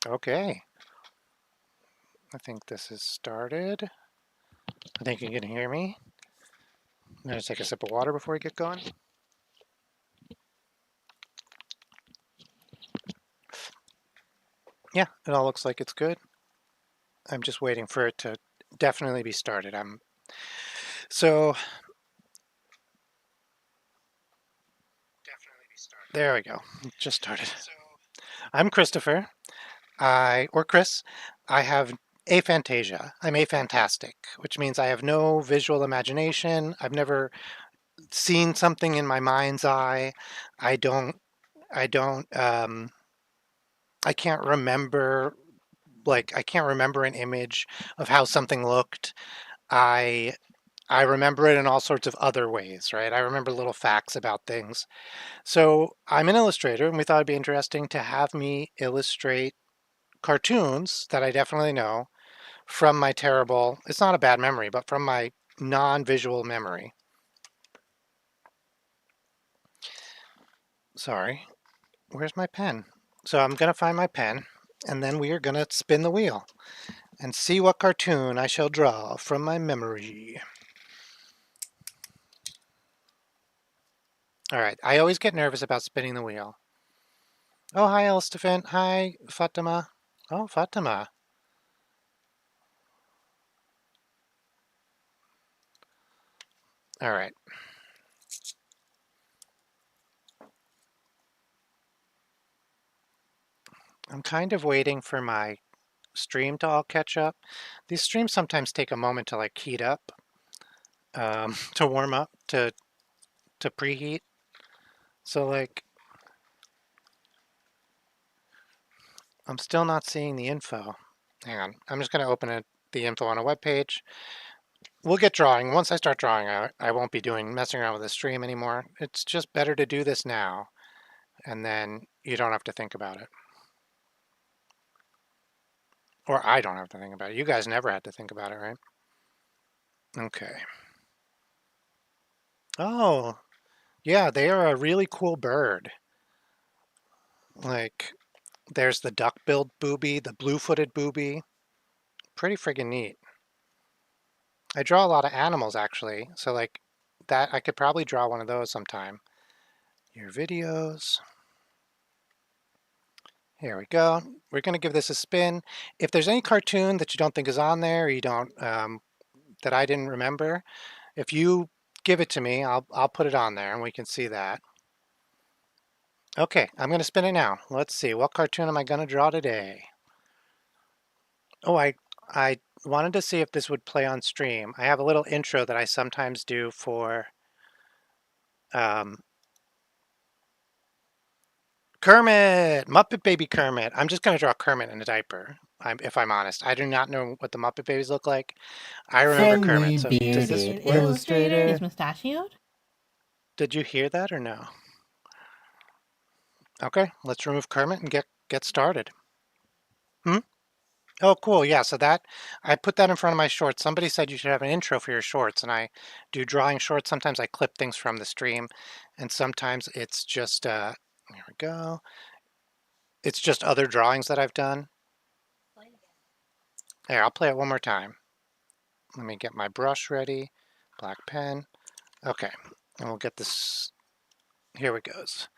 Okay, I think this is started. I think you can hear me. I'm gonna take a sip of water before we get going. Yeah, it all looks like it's good. I'm just waiting for it to definitely be started. So there we go. It just started. I'm Christopher. Or Chris. I have aphantasia. I'm aphantastic, which means I have no visual imagination. I've never seen something in my mind's eye. I don't. I don't. I can't remember. Like I can't remember an image of how something looked. I I remember it in all sorts of other ways, right? I remember little facts about things. So I'm an illustrator, and we thought it'd be interesting to have me illustrate cartoons that I definitely know from my terrible, it's not a bad memory, but from my non-visual memory. Sorry, where's my pen? So I'm going to find my pen, and then we are going to spin the wheel and see what cartoon I shall draw from my memory. All right, I always get nervous about spinning the wheel. Oh, hi, Elstefan. Hi, Fatima. Oh, Fatima. All right. I'm kind of waiting for my stream to all catch up. These streams sometimes take a moment to like heat up, to warm up, to preheat. So like, I'm still not seeing the info. Hang on, I'm just going to open the info on a web page. We'll get drawing. Once I start drawing, I won't be messing around with the stream anymore. It's just better to do this now, and then you don't have to think about it. Or I don't have to think about it. You guys never had to think about it, right? Okay. Oh, yeah, they are a really cool bird. Like, there's the duck-billed booby, the blue-footed booby. Pretty friggin' neat. I draw a lot of animals, actually. So, like, that, I could probably draw one of those sometime. Your videos. Here we go. We're going to give this a spin. If there's any cartoon that you don't think is on there, or you don't, that I didn't remember, if you give it to me, I'll put it on there and we can see that. Okay, I'm going to spin it now. Let's see, what cartoon am I going to draw today? Oh, I wanted to see if this would play on stream. I have a little intro that I sometimes do for um, Kermit, Muppet Baby Kermit. I'm just going to draw Kermit in a diaper, if I'm honest. I do not know what the Muppet Babies look like. I remember Thinly Kermit. So does this bearded work? Illustrator. He's mustachioed? Did you hear that or no? Okay, let's remove Kermit and get started. Hmm? Oh, cool. Yeah, so that I put that in front of my shorts. Somebody said you should have an intro for your shorts, and I do drawing shorts. Sometimes I clip things from the stream, and sometimes it's just here we go. It's just other drawings that I've done. Here, I'll play it one more time. Let me get my brush ready. Black pen. Okay, and we'll get this. Here it goes.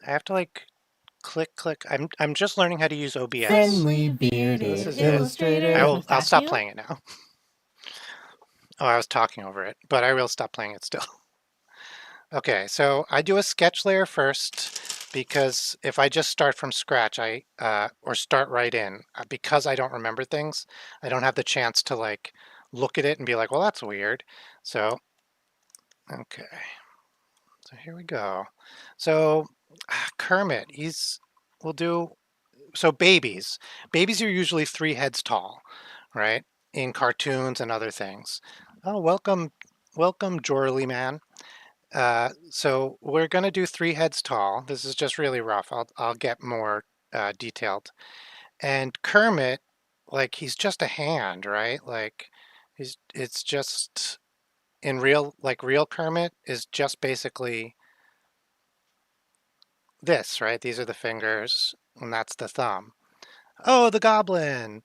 I have to like click. I'm just learning how to use OBS. Thinly So this bearded is it. Illustrator. I'll stop playing it now. Oh, I was talking over it, but I will stop playing it still. Okay, so I do a sketch layer first because if I just start from scratch, or start right in, because I don't remember things, I don't have the chance to like look at it and be like, well, that's weird. So, okay, so here we go. So Kermit, we'll do, so babies are usually 3 heads tall, right? In cartoons and other things. Oh, welcome, Jorly Man. So we're going to do 3 heads tall. This is just really rough. I'll get more detailed. And Kermit, like he's just a hand, right? Like it's just in real Kermit is just basically this, right? These are the fingers and that's the thumb. Oh, the goblin.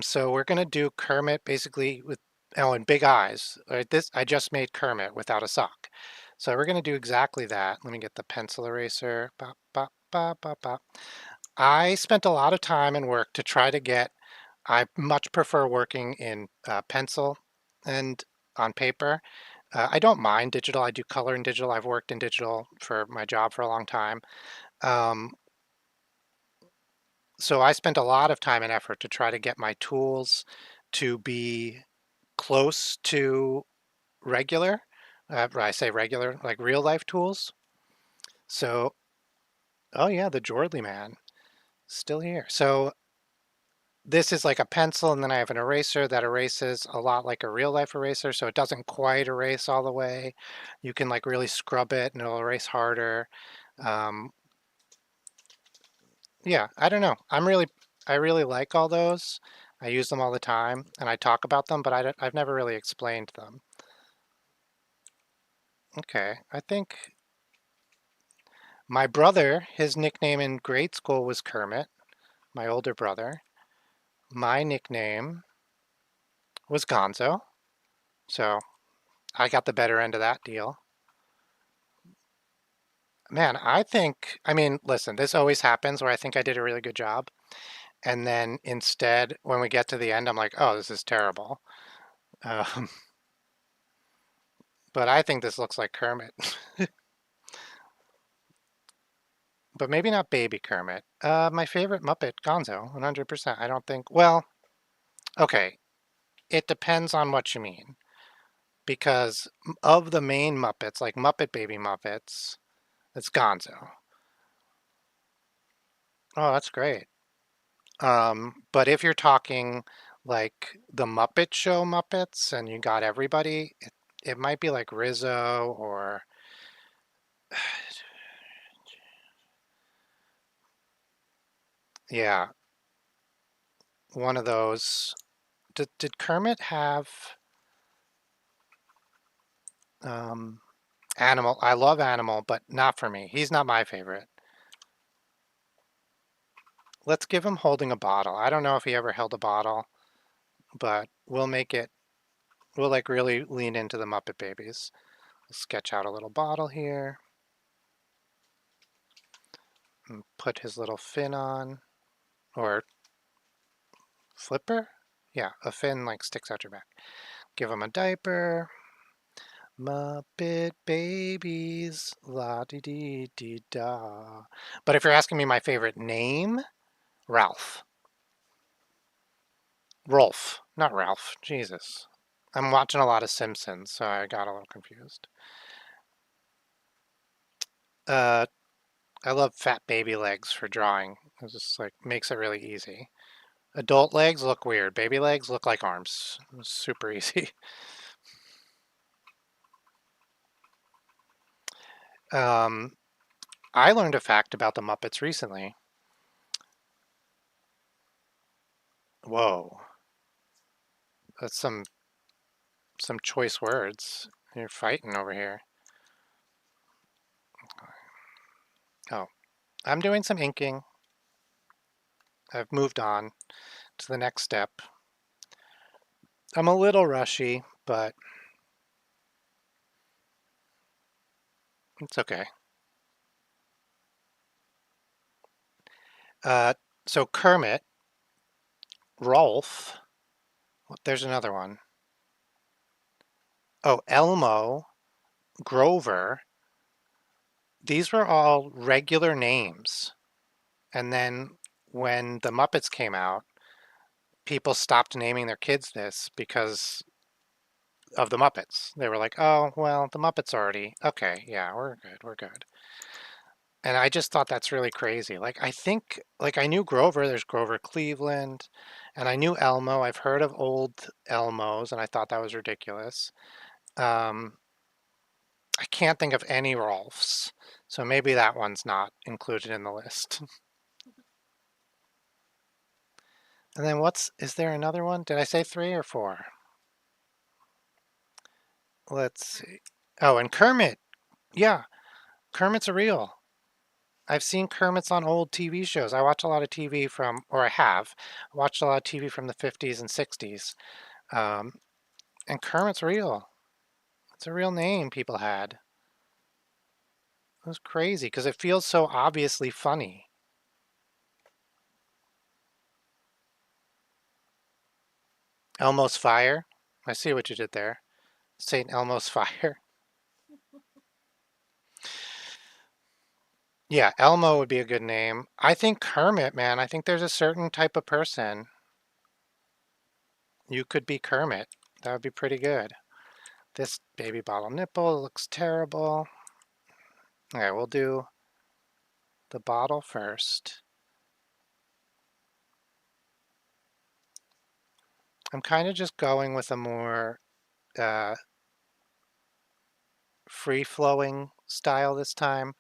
So we're gonna do Kermit basically with oh, and big eyes. Right, this I just made Kermit without a sock. So we're gonna do exactly that. Let me get the pencil eraser. Bop, bop, bop, bop, bop. I spent a lot of time and work to try to get. I much prefer working in pencil and on paper. I don't mind digital. I do color in digital. I've worked in digital for my job for a long time. Um, so I spent a lot of time and effort to try to get my tools to be close to regular. I say regular, like real life tools. So, oh yeah, the Jordley man still here. So this is like a pencil, and then I have an eraser that erases a lot like a real life eraser, so it doesn't quite erase all the way. You can like really scrub it and it'll erase harder. Um, yeah, I don't know. I really like all those. I use them all the time and I talk about them, but I've never really explained them. Okay, I think my brother, his nickname in grade school was Kermit, my older brother. My nickname was Gonzo, so I got the better end of that deal. Man, I mean, listen, this always happens where I think I did a really good job. And then instead, when we get to the end, I'm like, oh, this is terrible. Um, but I think this looks like Kermit. But maybe not baby Kermit. My favorite Muppet, Gonzo, 100%. I don't think, well, okay, it depends on what you mean. Because of the main Muppets, like Muppet Baby Muppets, it's Gonzo. Oh, that's great. But if you're talking like the Muppet Show Muppets and you got everybody, it might be like Rizzo or yeah, one of those. Did Kermit have um, Animal? I love Animal, but not for me. He's not my favorite. Let's give him holding a bottle. I don't know if he ever held a bottle, but we'll make it. We'll like really lean into the Muppet Babies. We'll sketch out a little bottle here and put his little fin on, or flipper? Yeah, a fin like sticks out your back. Give him a diaper. Muppet babies, la di di di da. But if you're asking me my favorite name, Ralph. Rolf, not Ralph. Jesus. I'm watching a lot of Simpsons, so I got a little confused. Uh, I love fat baby legs for drawing. It just like makes it really easy. Adult legs look weird. Baby legs look like arms. It's super easy. Um, I learned a fact about the Muppets recently. Whoa, that's some choice words. You're fighting over here. Oh, I'm doing some inking. I've moved on to the next step. I'm a little rushy, but it's okay. Uh, so Kermit, Rolf, there's another one. Oh, Elmo, Grover. These were all regular names. And then when the Muppets came out, people stopped naming their kids this because of the Muppets. They were like, oh, well, the Muppets already. Okay, yeah, we're good, we're good. And I just thought that's really crazy. Like, I think, like, I knew Grover, there's Grover Cleveland, and I knew Elmo. I've heard of old Elmos, and I thought that was ridiculous. Um, I can't think of any Rolfs, so maybe that one's not included in the list. And then is there another one? Did I say three or four? Let's see. Oh, and Kermit. Yeah, Kermit's a real. I've seen Kermits on old TV shows. I watch a lot of TV from, or I have watched a lot of TV from the 50s and 60s. Um, and Kermit's real. It's a real name people had. It was crazy because it feels so obviously funny. Elmo's Fire. I see what you did there. St. Elmo's Fire. Yeah, Elmo would be a good name. I think Kermit, man. I think there's a certain type of person. You could be Kermit. That would be pretty good. This baby bottle nipple looks terrible. Okay, we'll do the bottle first. I'm kind of just going with a more uh, free-flowing style this time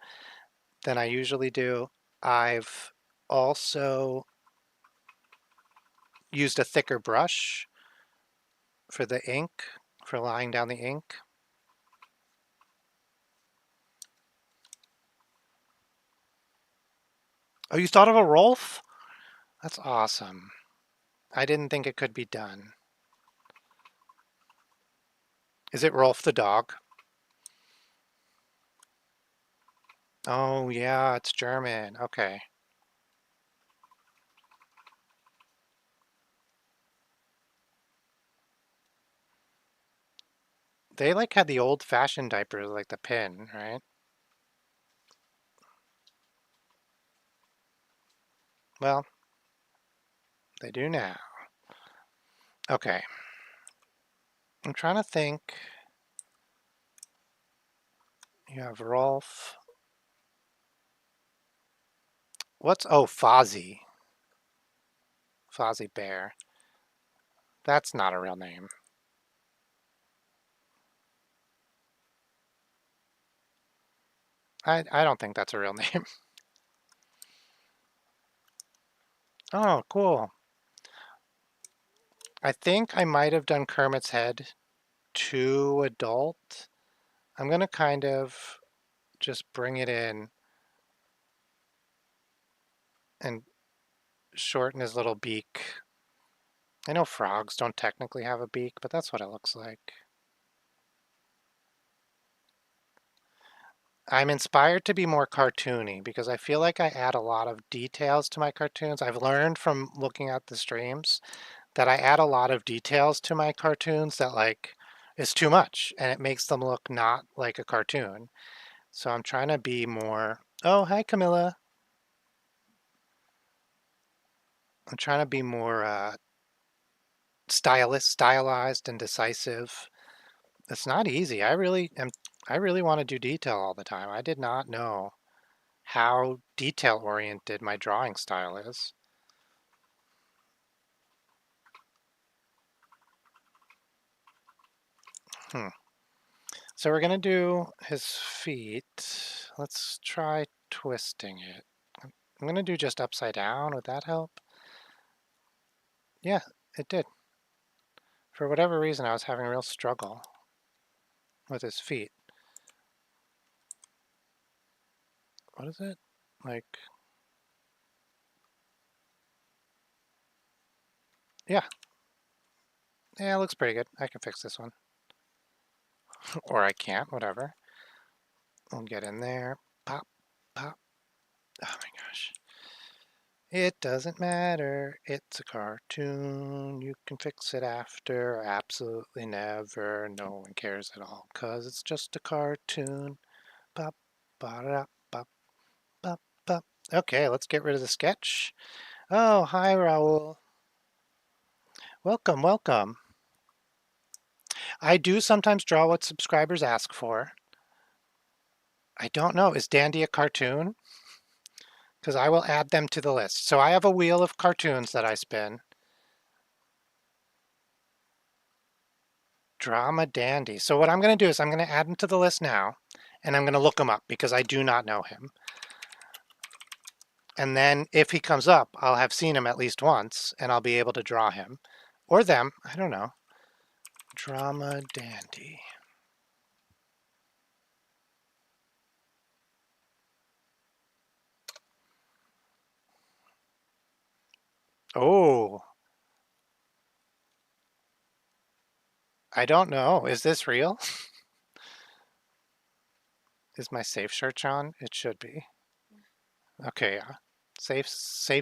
than I usually do. I've also used a thicker brush for the ink, for laying down the ink. Oh, you thought of a Rolf? That's awesome. I didn't think it could be done. Is it Rolf the dog? Oh, yeah, it's German. Okay. They like had the old-fashioned diapers, like the pin, right? Well, they do now. Okay. I'm trying to think. You have Rolf. Oh, Fozzie. Fozzie Bear. That's not a real name. I don't think that's a real name. Oh, cool. I think I might have done Kermit's head too adult. I'm going to kind of just bring it in and shorten his little beak. I know frogs don't technically have a beak, but that's what it looks like. I'm inspired to be more cartoony because I feel like I add a lot of details to my cartoons. I've learned from looking at the streams that I add a lot of details to my cartoons that like is too much and it makes them look not like a cartoon. So I'm trying to be more, oh, hi Camilla. I'm trying to be more stylized and decisive. It's not easy. I really want to do detail all the time. I did not know how detail oriented my drawing style is. Hmm. So we're gonna do his feet. Let's try twisting it. I'm gonna do just upside down. Would that help? Yeah, it did. For whatever reason, I was having a real struggle with his feet. What is it? Like, yeah. Yeah, it looks pretty good. I can fix this one. Or I can't, whatever. We'll get in there. Pop, pop. Oh my gosh. It doesn't matter. It's a cartoon. You can fix it after. Absolutely never. No one cares at all because it's just a cartoon. Pop, ba pop, pop, pop. Okay, let's get rid of the sketch. Oh, hi, Raul. Welcome, welcome. I do sometimes draw what subscribers ask for. I don't know. Is Dandy a cartoon? Because I will add them to the list. So I have a wheel of cartoons that I spin. Drama Dandy. So what I'm going to do is I'm going to add him to the list now, and I'm going to look him up because I do not know him. And then if he comes up, I'll have seen him at least once, and I'll be able to draw him. Or them. I don't know. Drama Dandy. Oh, I don't know. Is this real? Is my safe search on? It should be. Okay, yeah. Safe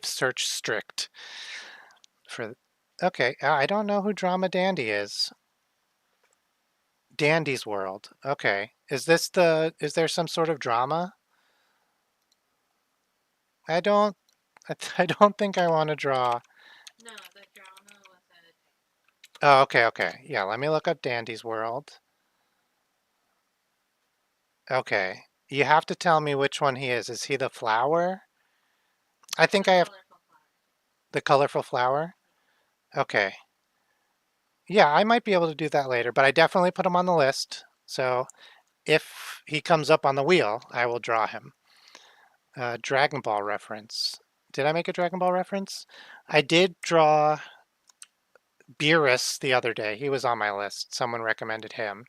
search strict for. Okay, I don't know who Drama Dandy is. Dandy's World. Okay, is this the? Is there some sort of drama? I don't. I don't think I want to draw. No, the drama was edited. Oh, okay, okay. Yeah, let me look up Dandy's World. Okay, you have to tell me which one he is. Is he the flower? I think I have Colorful flower. the colorful flower. Okay. Yeah, I might be able to do that later, but I definitely put him on the list. So if he comes up on the wheel, I will draw him. Dragon Ball reference. Did I make a Dragon Ball reference? I did draw Beerus the other day. He was on my list. Someone recommended him.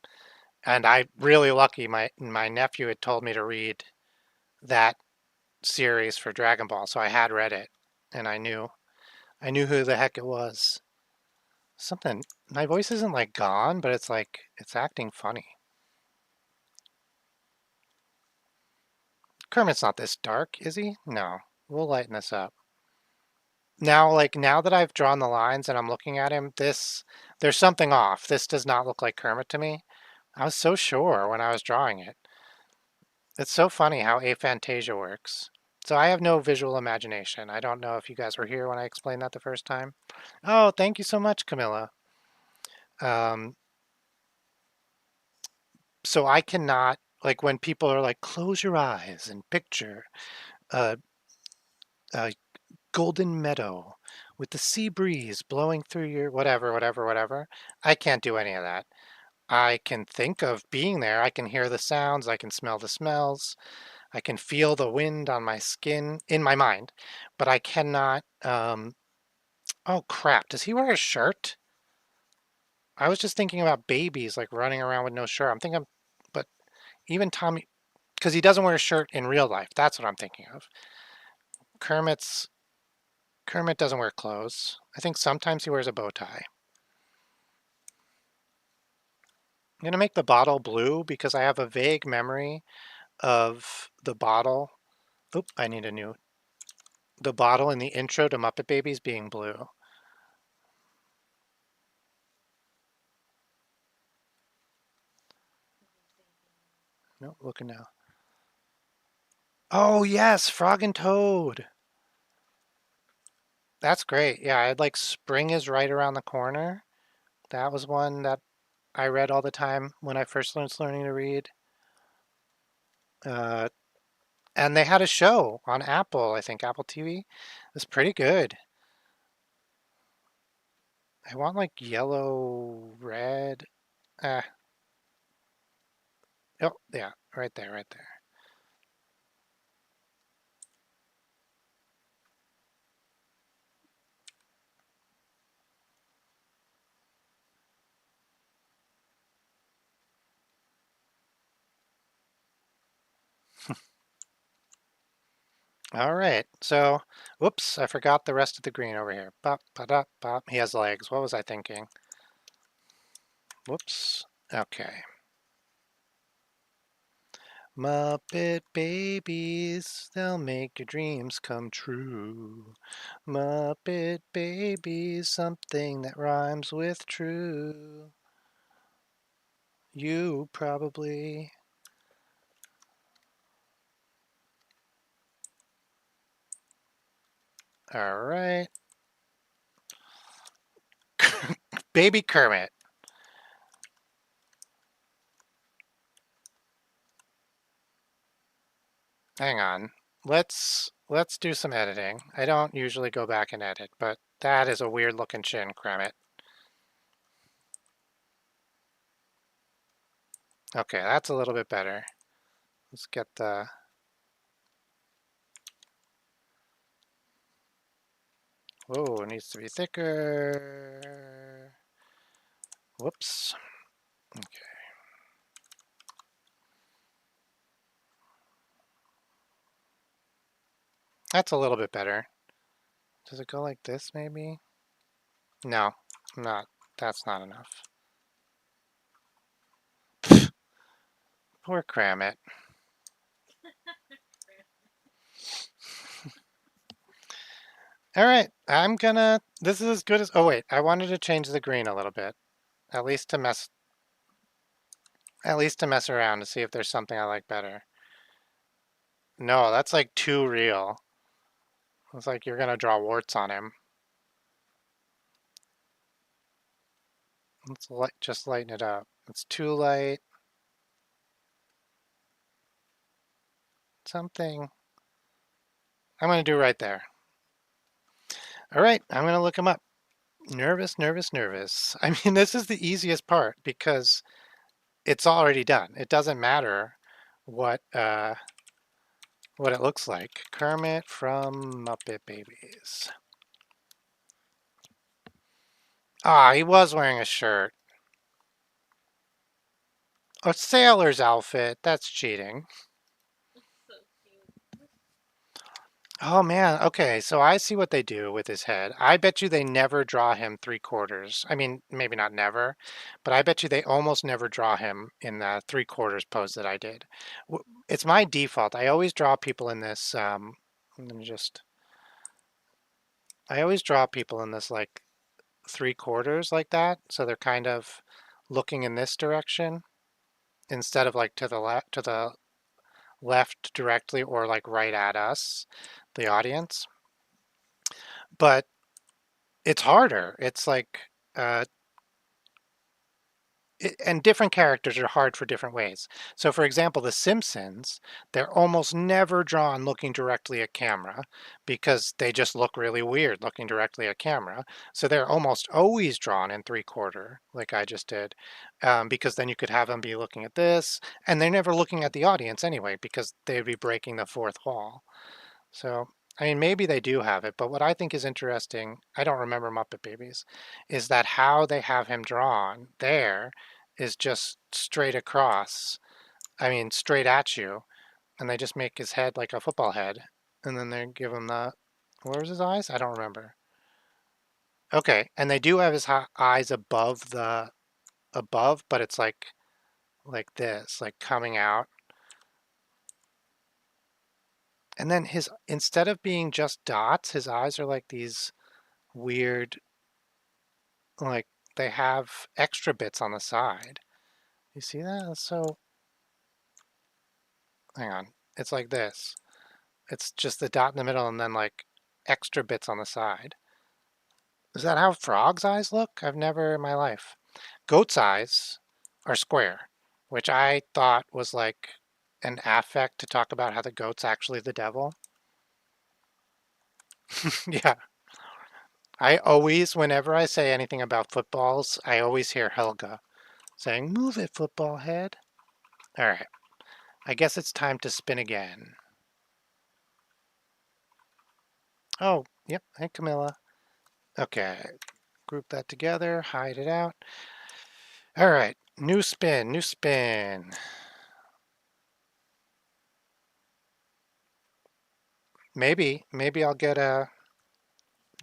And I really lucky my nephew had told me to read that series for Dragon Ball, so I had read it and I knew who the heck it was. Something my voice isn't like gone, but it's like it's acting funny. Kermit's not this dark, is he? No. We'll lighten this up. Now that I've drawn the lines and I'm looking at him, there's something off. This does not look like Kermit to me. I was so sure when I was drawing it. It's so funny how aphantasia works. So I have no visual imagination. I don't know if you guys were here when I explained that the first time. Oh, thank you so much, Camilla. Um, so I cannot, like when people are like, close your eyes and picture a, a golden meadow with the sea breeze blowing through your whatever, whatever, whatever. I can't do any of that. I can think of being there. I can hear the sounds. I can smell the smells. I can feel the wind on my skin in my mind, but I cannot. Oh crap! Does he wear a shirt? I was just thinking about babies like running around with no shirt. I'm thinking, but even Tommy, because he doesn't wear a shirt in real life. That's what I'm thinking of. Kermit's Kermit doesn't wear clothes. I think sometimes he wears a bow tie. I'm gonna make the bottle blue because I have a vague memory of the bottle. Oop, I need a new. The bottle in the intro to Muppet Babies being blue. No, looking now. Oh yes, Frog and Toad. That's great. Yeah, I'd like Spring is right around the corner. That was one that I read all the time when I first started learning to read. Uh, and they had a show on Apple, I think Apple TV. It was pretty good. I want like yellow, red. Uh, oh, yeah, right there, right there. All right. So, whoops, I forgot the rest of the green over here. Bop, ba, bop. He has legs. What was I thinking? Whoops. Okay. Muppet babies, they'll make your dreams come true. Muppet babies, something that rhymes with true. You probably. All right. Baby Kermit. Hang on. Let's do some editing. I don't usually go back and edit, but that is a weird looking chin, Kermit. Okay, that's a little bit better. Let's get the. Whoa, it needs to be thicker. Whoops. Okay. That's a little bit better. Does it go like this maybe? No, not. That's not enough. Poor Kramit. All right, I'm gonna. This is as good as. Oh wait, I wanted to change the green a little bit, at least to mess, at least to mess around to see if there's something I like better. No, that's like too real. It's like you're gonna draw warts on him. Let's just lighten it up. It's too light. Something I'm gonna do right there. All right, I'm gonna look him up. Nervous, nervous, nervous. I mean, this is the easiest part because it's already done. It doesn't matter what uh, what it looks like. Kermit from Muppet Babies. Ah, he was wearing a shirt. A sailor's outfit. That's cheating. So cute. Oh man, okay, so I see what they do with his head. I bet you they never draw him three quarters. I mean, maybe not never, but I bet you they almost never draw him in the three quarters pose that I did. It's my default. I always draw people in this. Let me just. I always draw people in this like three quarters like that, so they're kind of looking in this direction instead of like to the left directly or like right at us, the audience. But it's harder. It's like, uh, and different characters are hard for different ways. So, for example, The Simpsons, they're almost never drawn looking directly at camera because they just look really weird looking directly at camera. So they're almost always drawn in three quarter, like I just did, because then you could have them be looking at this, and they're never looking at the audience anyway because they'd be breaking the fourth wall. So, I mean, maybe they do have it, but what I think is interesting, I don't remember Muppet Babies, is that how they have him drawn there is just straight across. I mean, straight at you, and they just make his head like a football head, and then they give him the, where was his eyes? I don't remember. Okay, and they do have his eyes above above, but it's like this, like coming out. And then his, instead of being just dots, his eyes are like these weird, like they have extra bits on the side. You see that? That's so, hang on. It's like this. It's just the dot in the middle and then like extra bits on the side. Is that how frogs' eyes look? I've never in my life. Goat's eyes are square, which I thought was like an affect to talk about how the goat's actually the devil. Yeah. I always, whenever I say anything about footballs, I always hear Helga saying, "Move it, football head." All right. I guess it's time to spin again. Oh, yep. Hey, Camilla. Okay. Group that together, hide it out. All right. New spin, new spin. Maybe I'll get a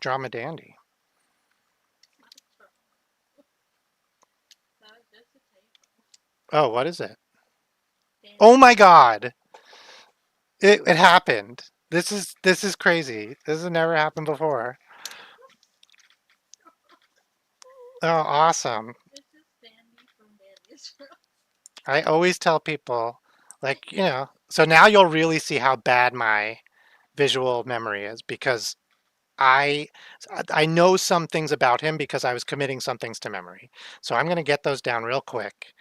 drama dandy. That was just a typo. Oh, what is it? Dandy Oh my Phantom. God. It happened. This is crazy. This has never happened before. Oh, awesome. It's just Dandy from Dandy's Room. I always tell people, like, so now you'll really see how bad my visual memory is because I I know some things about him because I was committing some things to memory. So I'm going to get those down real quick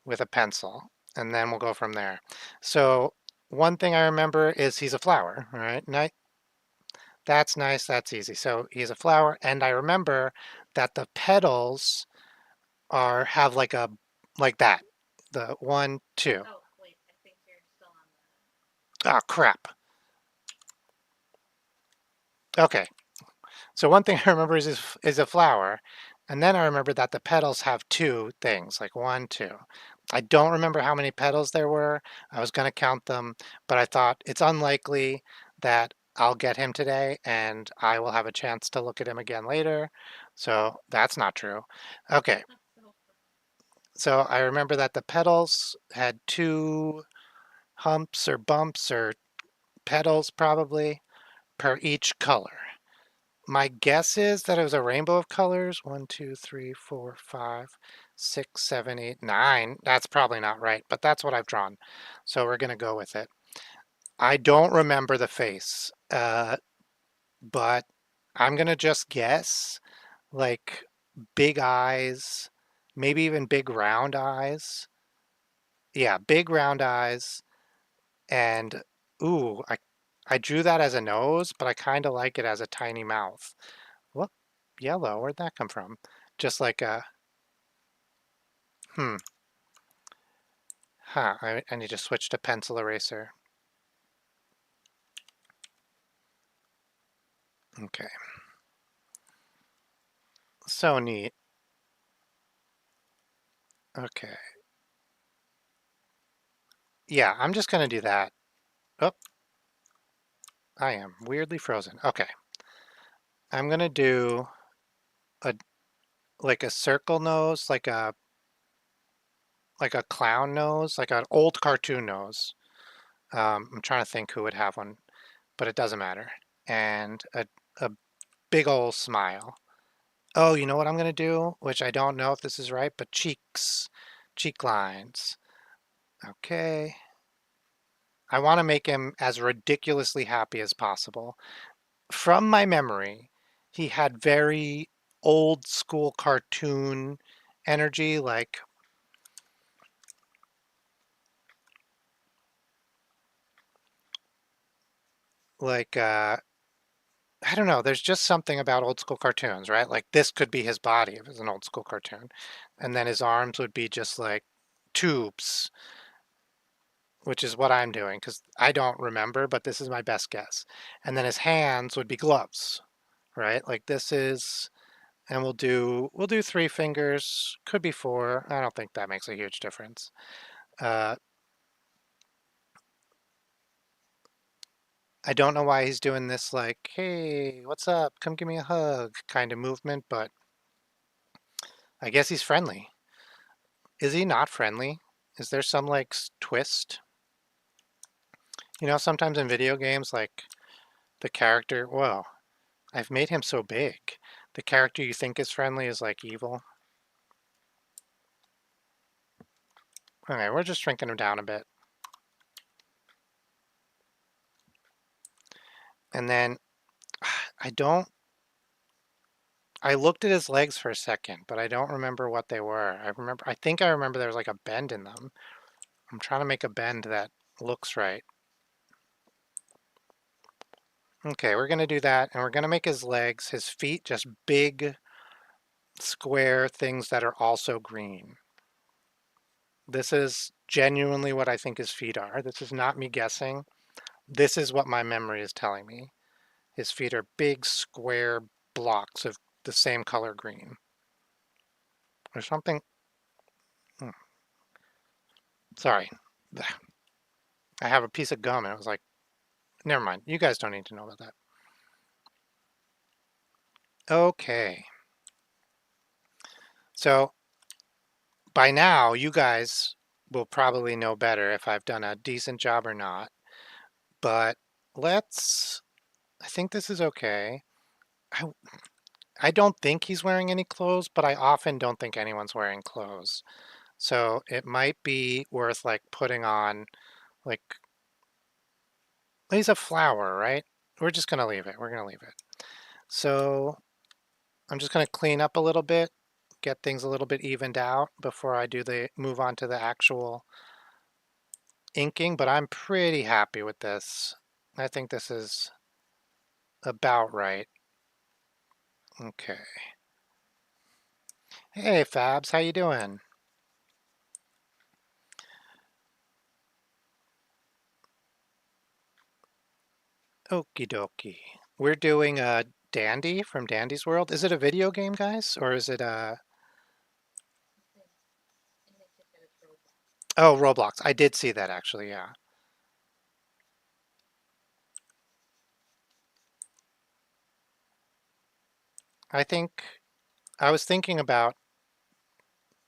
with a pencil and then we'll go from there. So one thing I remember is he's a flower, all right? That's nice, that's easy. So he's a flower and I remember that the petals are have like a like that. The one, two. Oh, wait, I think you're still on Oh crap. Okay. So one thing I remember is a flower, and then I remember that the petals have two things, like one, two. I don't remember how many petals there were. I was going to count them, but I thought it's unlikely that I'll get him today and I will have a chance to look at him again later. So that's not true. Okay, That's so funny. so I remember that the petals had two humps or bumps or petals probably per each color. My guess is that it was a rainbow of colors. One, two, three, four, five, six, seven, eight, nine. That's probably not right, but that's what I've drawn. So we're going to go with it. I don't remember the face, but I'm going to just guess like big eyes, maybe even big round eyes. Yeah, big round eyes. And ooh, I drew that as a nose, but I kind of like it as a tiny mouth. What? Yellow? Where'd that come from? Just like a, hmm, huh, I need to switch to pencil eraser. Okay, so neat. Okay, yeah, I'm just gonna do that. Oh, I am weirdly frozen. Okay, I'm gonna do a like a circle nose, like a clown nose, like an old cartoon nose. I'm trying to think who would have one, but it doesn't matter. And a big old smile. Oh, you know what I'm gonna do? Which I don't know if this is right, but cheeks, cheek lines. Okay. I want to make him as ridiculously happy as possible. From my memory, he had very old school cartoon energy, like I don't know, there's just something about old school cartoons, right? Like this could be his body if it was an old school cartoon. And then his arms would be just like tubes, which is what I'm doing because I don't remember, but this is my best guess. And then his hands would be gloves, right? Like this is, and we'll do three fingers, could be four. I don't think that makes a huge difference. Uh, I don't know why he's doing this like, hey, what's up? Come give me a hug kind of movement, but I guess he's friendly. Is he not friendly? Is there some like twist? You know, sometimes in video games, like the character, well, I've made him so big. The character you think is friendly is like evil. Okay, we're just shrinking him down a bit. And then I don't, I looked at his legs for a second, but I don't remember what they were. I think I remember there was like a bend in them. I'm trying to make a bend that looks right. Okay, we're gonna do that, and we're gonna make his legs, his feet, just big, square things that are also green. This is genuinely what I think his feet are. This is not me guessing. This is what my memory is telling me. His feet are big, square blocks of the same color green. Or something. hmm, Sorry. I have a piece of gum and it was like, never mind. You guys don't need to know about that. Okay. So by now, you guys will probably know better if I've done a decent job or not. But let's, I think this is okay. I, I don't think he's wearing any clothes, but I often don't think anyone's wearing clothes. So it might be worth like putting on, like, he's a flower, right? We're just going to leave it. We're going to leave it. So I'm just going to clean up a little bit, get things a little bit evened out before I do the move on to the actual inking, but I'm pretty happy with this. I think this is about right. Okay. Hey Fabs, how you doing? Okie dokie. We're doing Dandy from Dandy's World. Is it a video game, guys? Or is it a... In the kit that it's Roblox. Oh, Roblox. I did see that actually, yeah. I think I was thinking about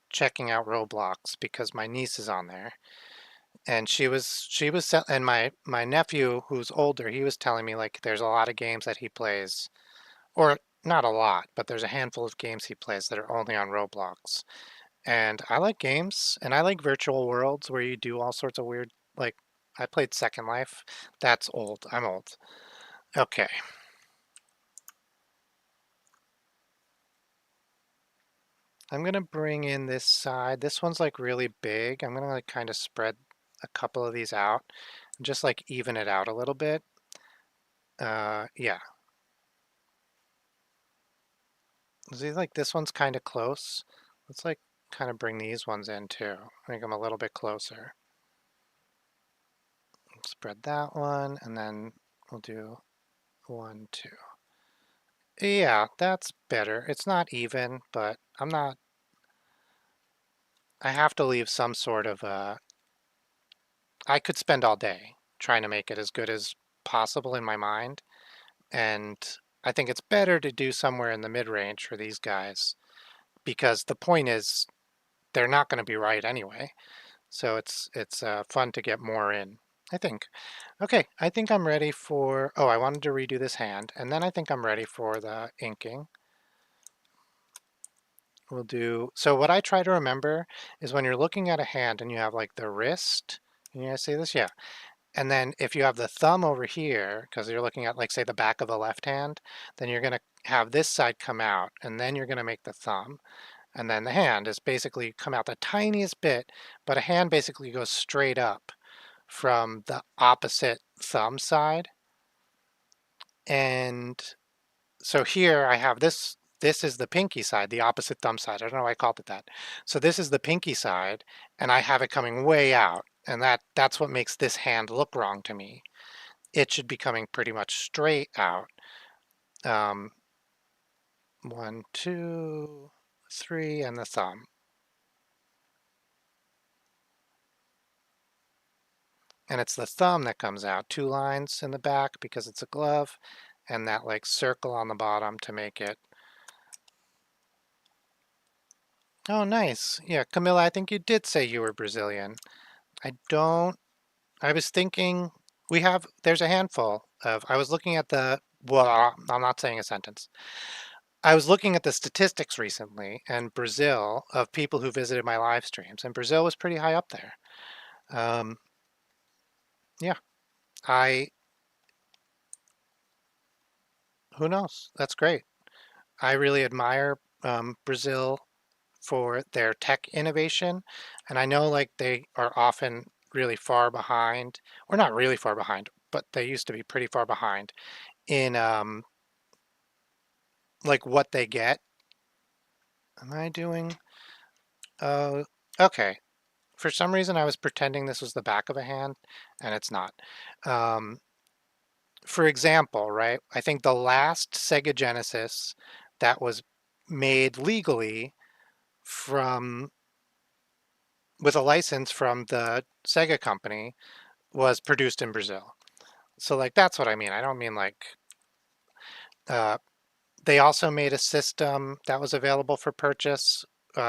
checking out Roblox because my niece is on there, and and my nephew who's older, he was telling me like there's a lot of games that he plays, or not a lot, but there's a handful of games he plays that are only on Roblox. And I like games, and I like virtual worlds where you do all sorts of weird, like I played Second Life. That's old. I'm old. Okay. I'm gonna bring in this side. This one's like really big. I'm gonna like kind of spread a couple of these out and just like even it out a little bit. Yeah. See, like this one's kind of close. Let's like kind of bring these ones in too. Make them a little bit closer. Spread that one, and then we'll do one, two. Yeah, that's better. It's not even, but I have to leave some sort of I could spend all day trying to make it as good as possible in my mind. And I think it's better to do somewhere in the mid-range for these guys because the point is they're not going to be right anyway. So it's fun to get more in, I think. Okay, I think I'm ready for, oh, I wanted to redo this hand, and then I think I'm ready for the inking. We'll do, so what I try to remember is when you're looking at a hand and you have like the wrist, can you guys see this? Yeah. And then if you have the thumb over here, because you're looking at like say the back of the left hand, then you're going to have this side come out and then you're going to make the thumb. And then the hand is basically come out the tiniest bit, but a hand basically goes straight up from the opposite thumb side. And so here I have this. This is the pinky side, the opposite thumb side. I don't know why I called it that. So this is the pinky side, and I have it coming way out. And that's what makes this hand look wrong to me. It should be coming pretty much straight out. Um, one, two, three, and the thumb. And it's the thumb that comes out. Two lines in the back because it's a glove, and that like circle on the bottom to make it. Oh, nice. Yeah, Camilla, I think you did say you were Brazilian. I don't, I was thinking there's a handful I was looking at well, I'm not saying a sentence. I was looking at the statistics recently in Brazil of people who visited my live streams, and Brazil was pretty high up there. Um, yeah, I, who knows? That's great. I really admire Brazil for their tech innovation, and I know like they are often really far behind, or not really far behind, but they used to be pretty far behind in like what they get. Am I doing? Oh, okay. For some reason, I was pretending this was the back of a hand, and it's not. Um, for example, right? I think the last Sega Genesis that was made legally from with a license from the Sega company was produced in Brazil. So like that's what I mean. I don't mean like uh, they also made a system that was available for purchase.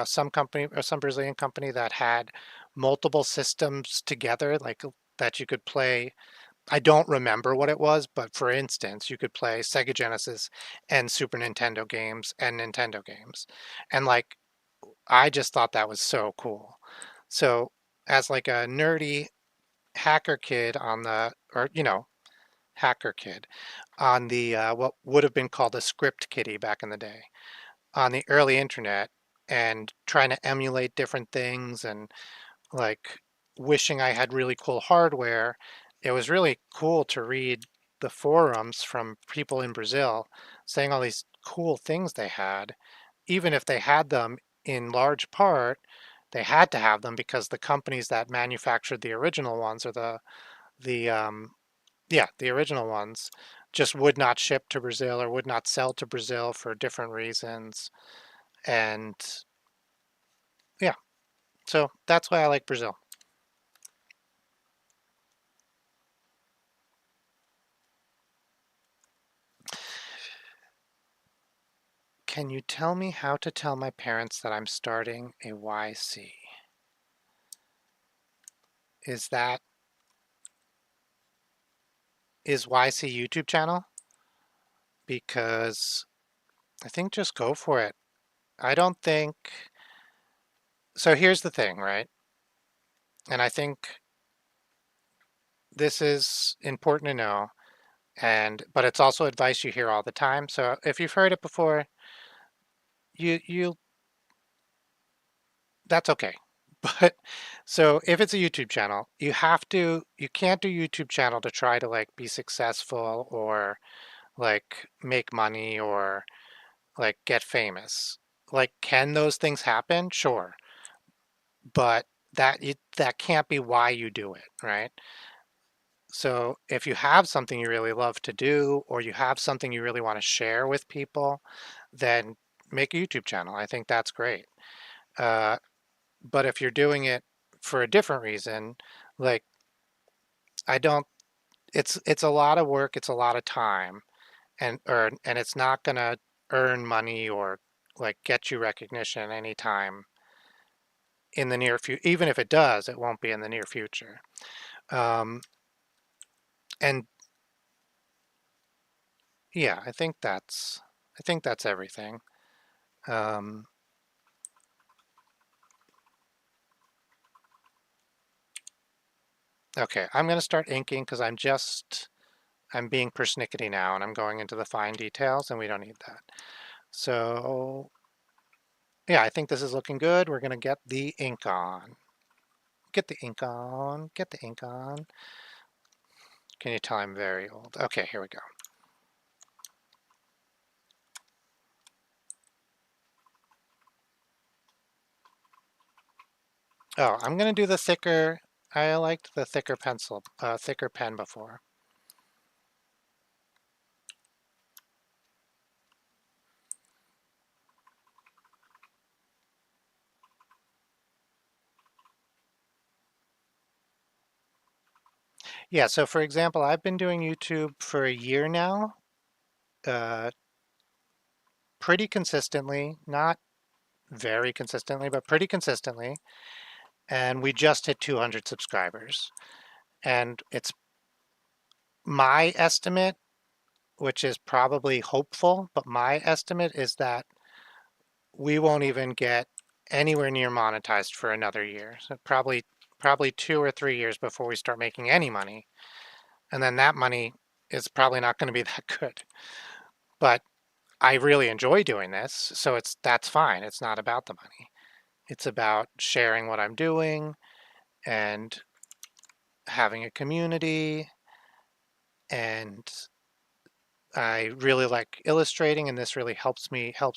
Some company or some Brazilian company that had multiple systems together, like that you could play. I don't remember what it was, but for instance, you could play Sega Genesis and Super Nintendo games and Nintendo games. And like, I just thought that was so cool. So, as like a nerdy hacker kid on the, or, hacker kid on the, what would have been called a script kiddie back in the day on the early internet and trying to emulate different things and like wishing I had really cool hardware. It was really cool to read the forums from people in Brazil saying all these cool things they had, even if they had them in large part, they had to have them because the companies that manufactured the original ones or the yeah, the original ones just would not ship to Brazil or would not sell to Brazil for different reasons. And yeah, so that's why I like Brazil. Can you tell me how to tell my parents that I'm starting a YC? Is that is YC YouTube channel? Because I think just go for it. I don't think so. Here's the thing, right? And I think this is important to know, and but it's also advice you hear all the time. So if you've heard it before, you that's okay. But so if it's a YouTube channel, you can't do YouTube channel to try to like be successful or like make money or like get famous. Like, can those things happen? Sure, but that can't be why you do it, right? So if you have something you really love to do, or you have something you really want to share with people, then make a YouTube channel. I think that's great. Uh, but if you're doing it for a different reason, like I don't, it's a lot of work, it's a lot of time, and it's not gonna earn money or like get you recognition anytime in the near future. Even if it does, it won't be in the near future. Um, and yeah, I think that's everything. Um, okay, I'm gonna start inking because I'm being persnickety now, and I'm going into the fine details, and we don't need that. So yeah, I think this is looking good. We're gonna get the ink on. Get the ink on. Get the ink on. Can you tell I'm very old? Okay, here we go. Oh, I'm gonna do the thicker. I liked the thicker pencil, thicker pen before. Yeah, so for example, I've been doing YouTube for a year now, uh, pretty consistently, not very consistently, but pretty consistently. And we just hit 200 subscribers. And it's my estimate, which is probably hopeful, but my estimate is that we won't even get anywhere near monetized for another year. So probably 2 or 3 years before we start making any money. And then that money is probably not going to be that good. But I really enjoy doing this, so that's fine. It's not about the money. It's about sharing what I'm doing and having a community. And I really like illustrating, and this really helps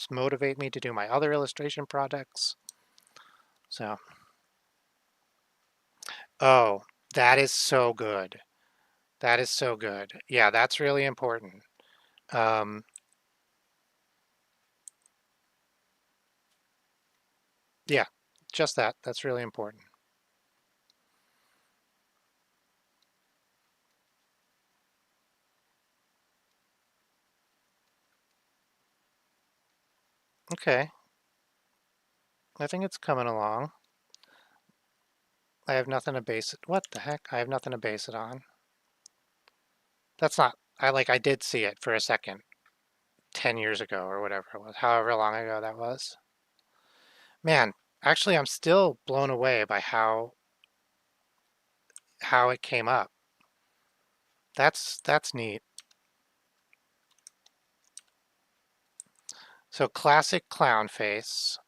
motivate me to do my other illustration projects. So, oh, that is so good. That is so good. Yeah, that's really important. Um, yeah, just that. That's really important. Okay, I think it's coming along. I have nothing to base it. What the heck? I have nothing to base it on. That's not, I did see it for a second 10 years ago or whatever it was, however long ago that was. Man, actually, I'm still blown away by how it came up. That's neat. So classic clown face.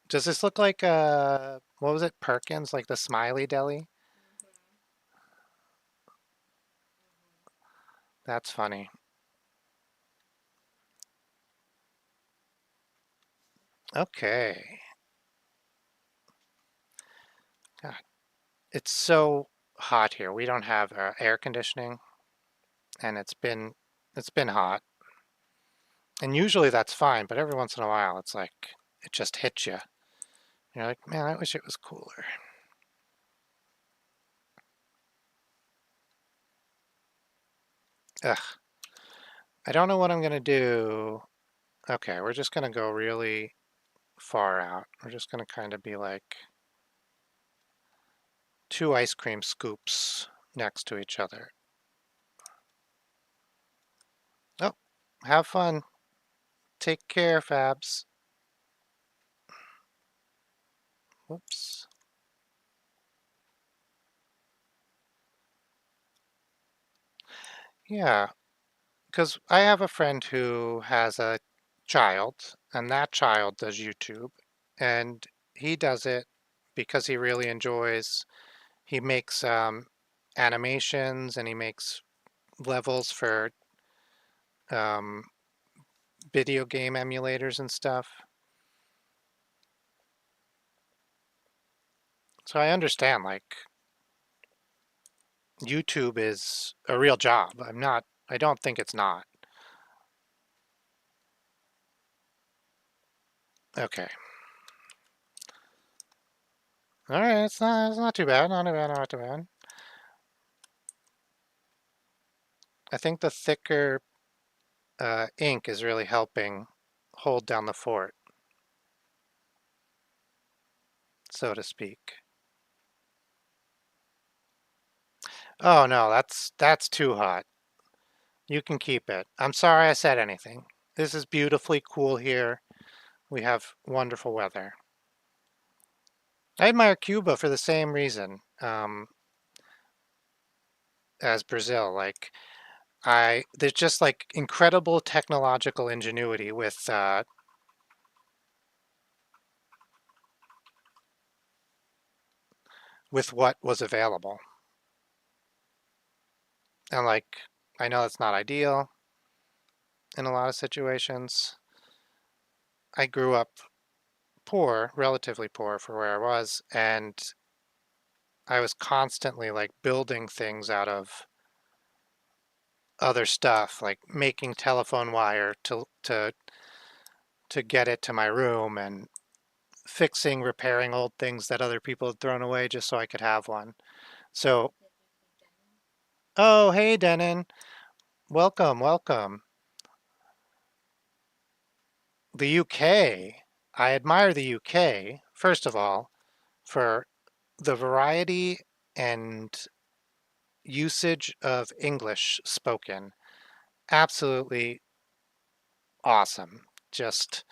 Does this look like what was it, Perkins, like the smiley deli? That's funny. Okay. God, it's so hot here. We don't have air conditioning, and it's been hot. And usually that's fine, but every once in a while it's like it just hits you. You're like, man, I wish it was cooler. Ugh. I don't know what I'm gonna do. Okay, we're just going to go really far out. We're just going to kind of be like two ice cream scoops next to each other. Oh, have fun. Take care, Fabs. Whoops. Yeah, because I have a friend who has a child, and that child does YouTube, and he does it because he really enjoys. He makes animations and he makes levels for um, video game emulators and stuff. So I understand, like, YouTube is a real job. I don't think it's not. Okay. All right, it's not too bad, not too bad, not too bad. I think the thicker ink is really helping hold down the fort, so to speak. Oh no, that's too hot. You can keep it. I'm sorry I said anything. This is beautifully cool here. We have wonderful weather. I admire Cuba for the same reason as Brazil. Like there's just like incredible technological ingenuity with what was available. And like I know it's not ideal in a lot of situations. I grew up poor, relatively poor for where I was, and I was constantly like building things out of other stuff, like making telephone wire to get it to my room and fixing, repairing old things that other people had thrown away just so I could have one. So, Did you see Denim? oh, hey, Denon. Welcome, welcome. The UK. I admire the UK, first of all, for the variety and usage of English spoken. Absolutely awesome. Just,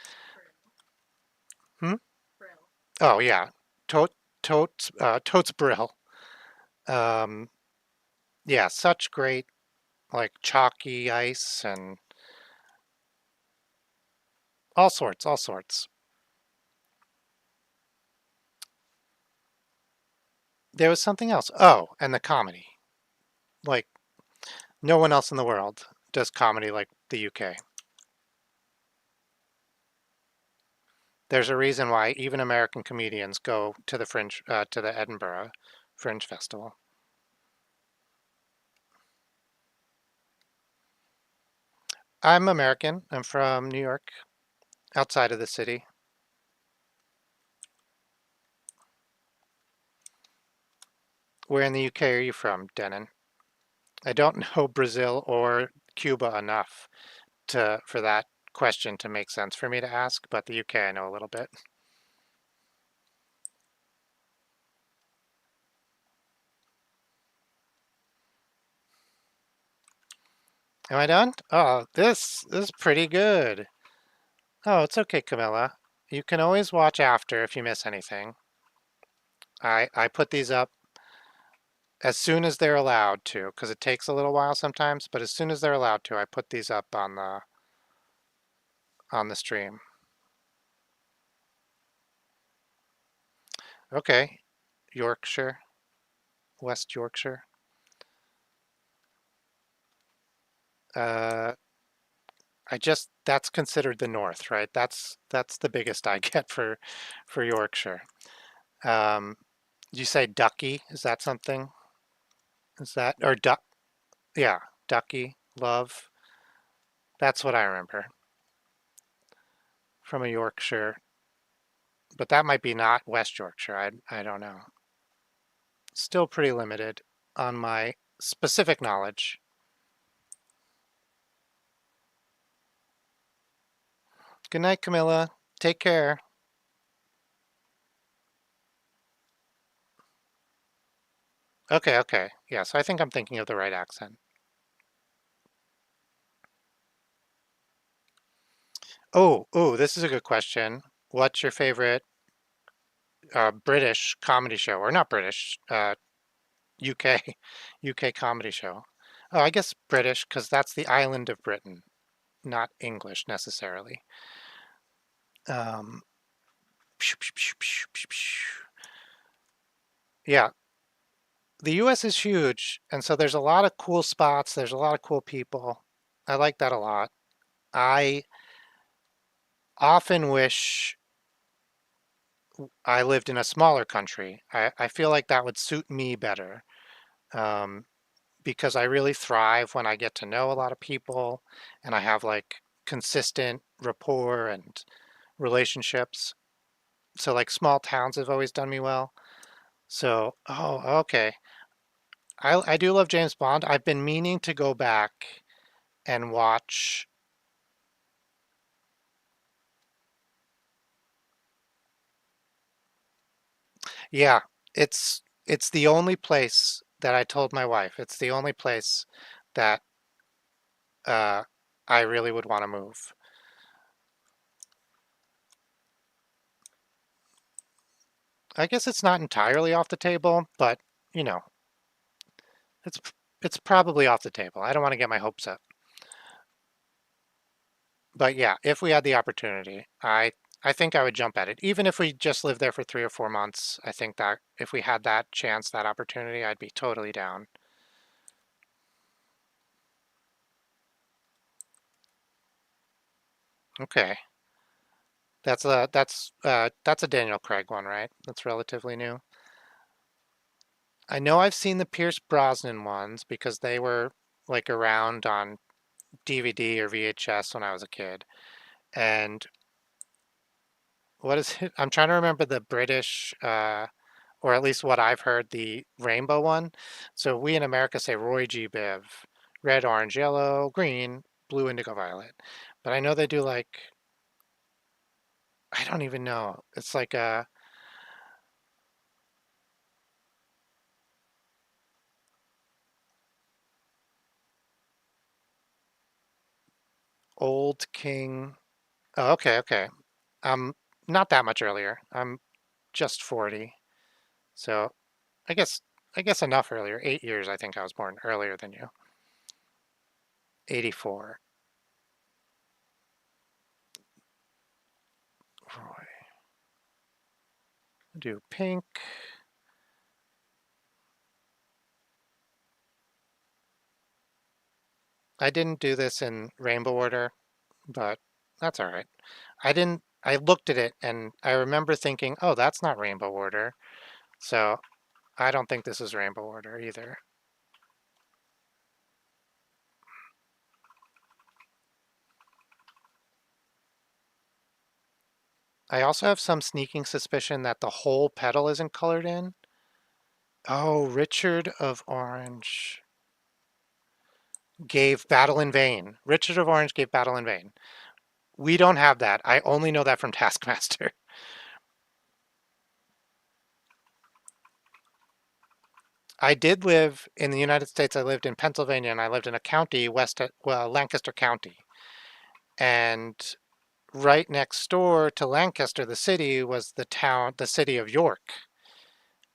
Brill. hmm? Brill. Oh, yeah. Totes, totes brill. Um, yeah, such great, like chalky ice and all sorts, all sorts. There was something else. Oh, and the comedy. Like, no one else in the world does comedy like the UK. There's a reason why even American comedians go to the to the Edinburgh Fringe Festival. I'm American. I'm from New York, outside of the city. Where in the UK are you from, Denon? I don't know Brazil or Cuba enough to for that question to make sense for me to ask, but the UK I know a little bit. Am I done? Oh, this is pretty good. Oh, it's okay, Camilla. You can always watch after if you miss anything. I put these up as soon as they're allowed to, because it takes a little while sometimes, but as soon as they're allowed to, I put these up on the stream. Okay, Yorkshire, West Yorkshire. Uh, that's considered the north, right? That's the biggest I get for Yorkshire. Um, you say ducky? Is that something? Is that or duck? Yeah, ducky, love. That's what I remember from a Yorkshire, but that might be not West Yorkshire. I don't know. Still pretty limited on my specific knowledge. Good night, Camilla. Take care. Okay, okay. Yeah, so I think I'm thinking of the right accent. Oh, this is a good question. What's your favorite British comedy show? Or not British, UK, UK comedy show. Oh, I guess British, because that's the island of Britain, not English necessarily. Um, yeah, the US is huge, and so there's a lot of cool spots, there's a lot of cool people. I like that a lot. I often wish I lived in a smaller country. I feel like that would suit me better. Um, because I really thrive when I get to know a lot of people and I have like consistent rapport and relationships. So like small towns have always done me well. So, oh, okay. I do love James Bond. I've been meaning to go back and watch. Yeah, it's the only place that I told my wife. It's the only place that uh I really would want to move. I guess it's not entirely off the table, but you know, it's it's probably off the table. I don't want to get my hopes up. But yeah, if we had the opportunity, I think I would jump at it. Even if we just lived there for 3 or 4 months, I think that if we had that chance, that opportunity, I'd be totally down. Okay. That's a Daniel Craig one, right? That's relatively new. I know I've seen the Pierce Brosnan ones because they were like around on DVD or VHS when I was a kid. And what is it? I'm trying to remember the British or at least what I've heard, the rainbow one. So we in America say Roy G. Biv, red, orange, yellow, green, blue, indigo, violet. But I know they do like, I don't even know. It's like a old king. Oh, okay, okay. Um, not that much earlier. I'm just 40. So I guess I guess enough earlier. 8 years, I think I was born earlier than you. 84. Roy. Do pink. I didn't do this in rainbow order, but that's all right. I looked at it and I remember thinking, oh, that's not rainbow order. So I don't think this is rainbow order either. I also have some sneaking suspicion that the whole petal isn't colored in. Oh, Richard of Orange gave battle in vain. Richard of Orange gave battle in vain. We don't have that. I only know that from Taskmaster. I did live in the United States. I lived in Pennsylvania and I lived in a county well, Lancaster County. And right next door to Lancaster, the city, was the city of York.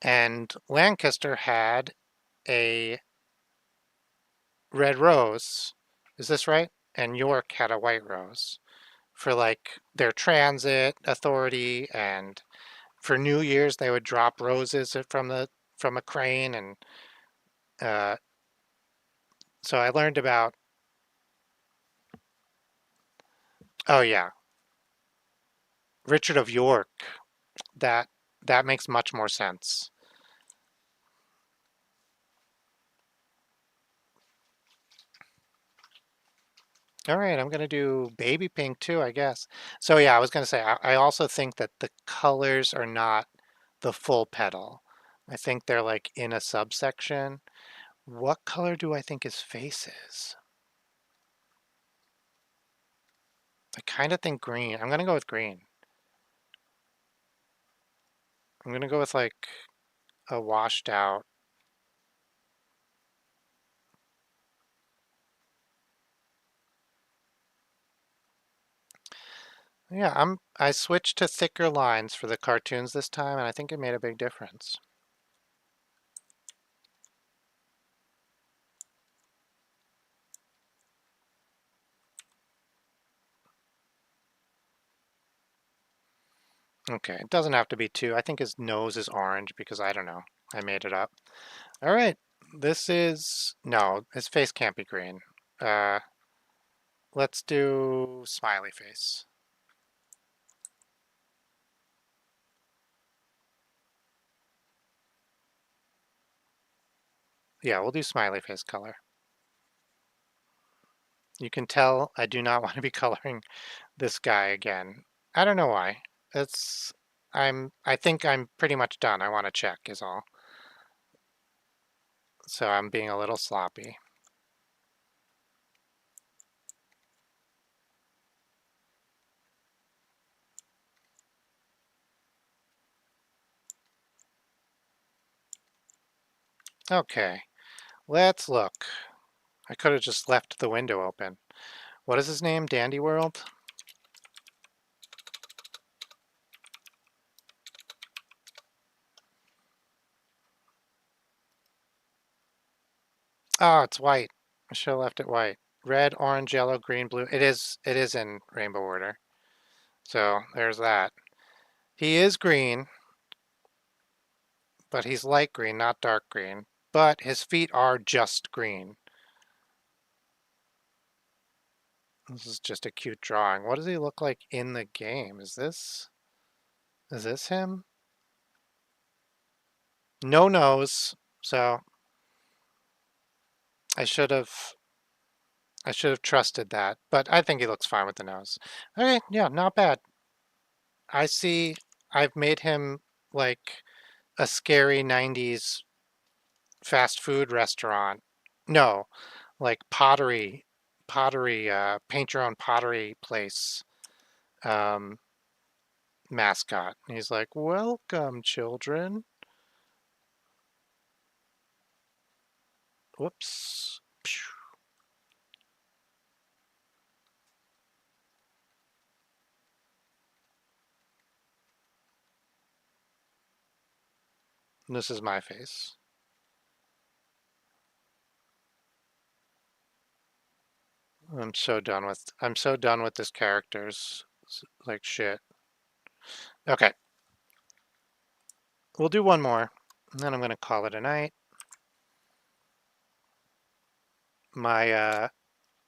And Lancaster had a red rose. Is this right? And York had a white rose for like their transit authority. And for New Year's, they would drop roses from a crane. And uh, so I learned about, oh yeah, Richard of York. That that makes much more sense. All right, I'm gonna do baby pink too, I guess. So yeah, I was gonna say I also think that the colors are not the full petal. I think they're like in a subsection. What color do I think his face is? I kind of think green. I'm gonna go with green. I'm gonna go with like a washed out. Yeah, I switched to thicker lines for the cartoons this time, and I think it made a big difference. Okay, it doesn't have to be two. I think his nose is orange because I don't know. I made it up. All right, this is no, his face can't be green. Uh, let's do smiley face. Yeah, we'll do smiley face color. You can tell I do not want to be coloring this guy again. I don't know why. It's I think I'm pretty much done. I want to check is all. So I'm being a little sloppy. Okay, let's look. I could have just left the window open. What is his name? Dandy World? Oh, it's white. I should have left it white. Red, orange, yellow, green, blue. It is in rainbow order. So there's that. He is green, but he's light green, not dark green. But his feet are just green. This is just a cute drawing. What does he look like in the game? Is this him? No nose. So I should have I should have trusted that. But I think he looks fine with the nose. Okay, yeah, not bad. I see I've made him like a scary 90s fast food restaurant. No, like pottery, paint your own pottery place um, mascot. And he's like, welcome, children. Whoops. This is my face. I'm so done with this character's like shit. Okay, we'll do one more, and then I'm gonna call it a night. My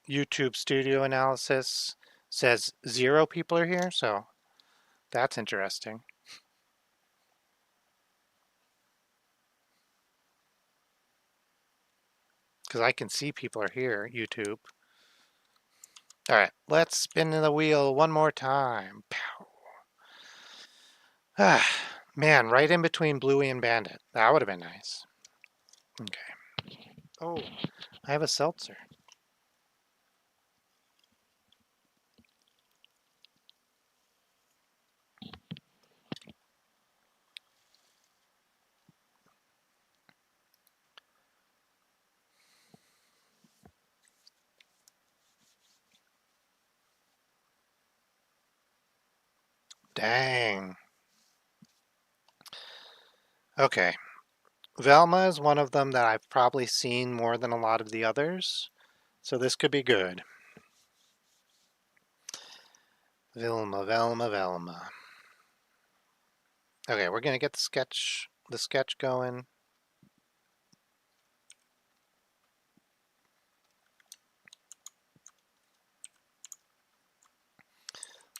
YouTube studio analysis says 0 people are here, so that's interesting. Because I can see people are here, YouTube. All right, let's spin the wheel one more time. Pow. Ah, man, right in between Bluey and Bandit. That would have been nice. Okay. Oh, I have a seltzer. Dang. Okay. Velma is one of them that I've probably seen more than a lot of the others, so this could be good. Velma, Velma, Velma. Okay, we're gonna get the sketch going.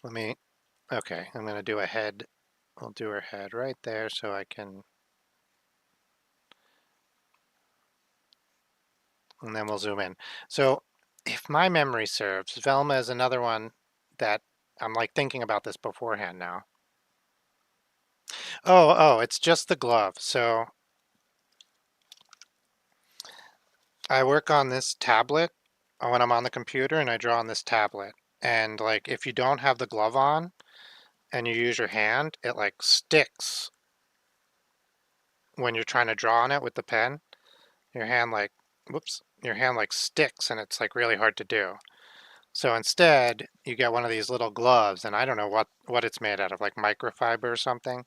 Let me, okay, I'm gonna do a head. I'll do her head right there so I can, and then we'll zoom in. So if my memory serves, Velma is another one that I'm like thinking about this beforehand now. Oh, it's just the glove. So I work on this tablet when I'm on the computer and I draw on this tablet. And like if you don't have the glove on and you use your hand, it like sticks when you're trying to draw on it with the pen. Your hand like, whoops, your hand like sticks and it's like really hard to do. So instead, you get one of these little gloves, and I don't know what it's made out of, like microfiber or something,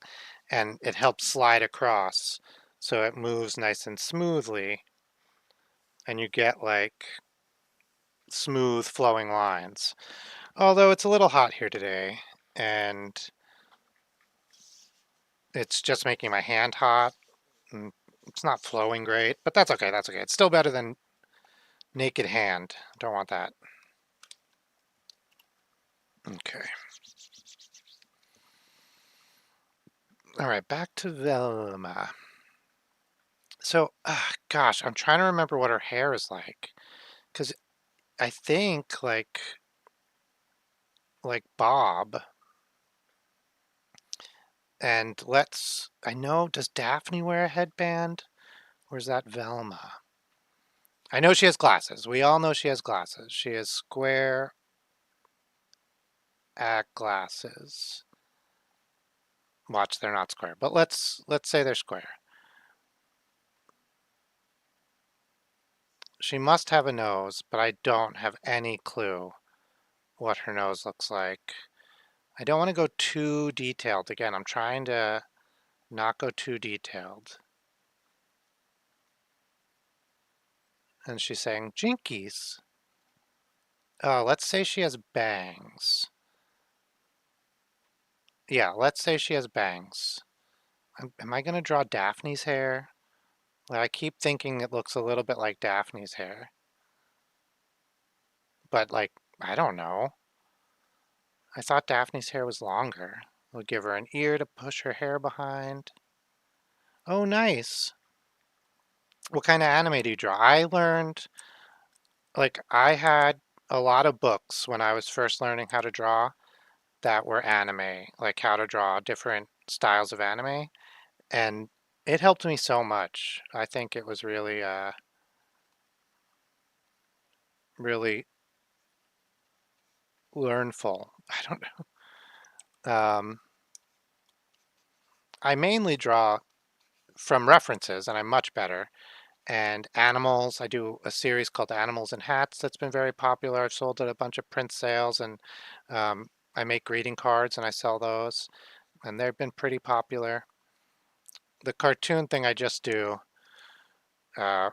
and it helps slide across so it moves nice and smoothly, and you get like smooth flowing lines. Although it's a little hot here today, and it's just making my hand hot, and it's not flowing great, but that's okay, that's okay. It's still better than naked hand. Don't want that. Okay. All right, back to Velma. So, gosh, I'm trying to remember what her hair is like, because I think like Bob, and I know, does Daphne wear a headband, or is that Velma? I know she has glasses. We all know she has glasses. She has square at glasses. Watch, they're not square, but let's say they're square. She must have a nose, but I don't have any clue what her nose looks like. I don't want to go too detailed. Again, I'm trying to not go too detailed. And she's saying, Jinkies. Oh, let's say she has bangs. Yeah, let's say she has bangs. Am I going to draw Daphne's hair? Like, I keep thinking it looks a little bit like Daphne's hair. But, like, I don't know. I thought Daphne's hair was longer. We'll give her an ear to push her hair behind. Oh, nice. What kind of anime do you draw? I had a lot of books when I was first learning how to draw that were anime, like how to draw different styles of anime. And it helped me so much. I think it was really learnful. I don't know. I mainly draw from references, and I'm much better. And animals, I do a series called Animals and Hats that's been very popular. I've sold at a bunch of print sales, and I make greeting cards and I sell those, and they've been pretty popular. The cartoon thing I just do uh,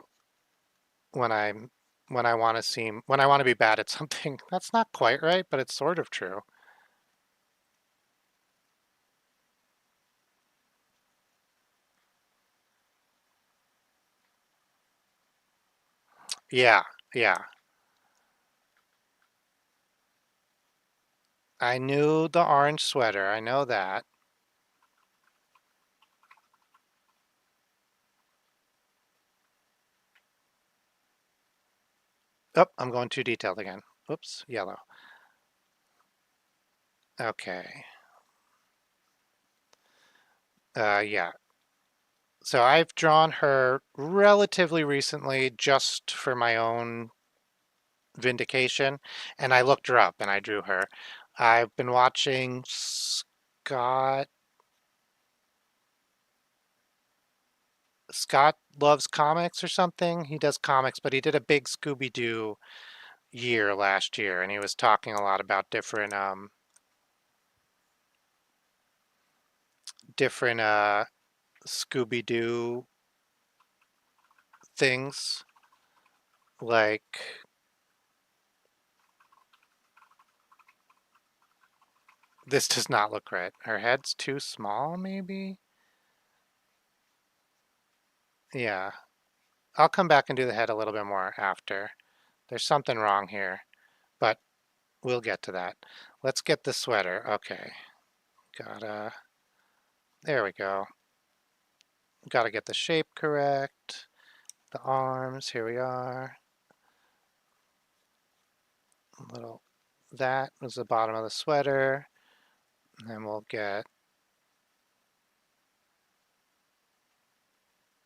when I'm when I want to be bad at something. That's not quite right, but it's sort of true. Yeah, yeah. I knew the orange sweater. I know that. Oh, I'm going too detailed again. Oops, yellow. Okay. Yeah. So I've drawn her relatively recently just for my own vindication, and I looked her up and I drew her. I've been watching Scott loves comics or something. He does comics, but he did a big Scooby-Doo year last year, and he was talking a lot about different Scooby-Doo things. Like, this does not look right. Her head's too small, maybe? Yeah. I'll come back and do the head a little bit more after. There's something wrong here, but we'll get to that. Let's get the sweater. Okay. Gotta, there we go. Gotta get the shape correct. The arms, here we are. A little, that was the bottom of the sweater. And then we'll get,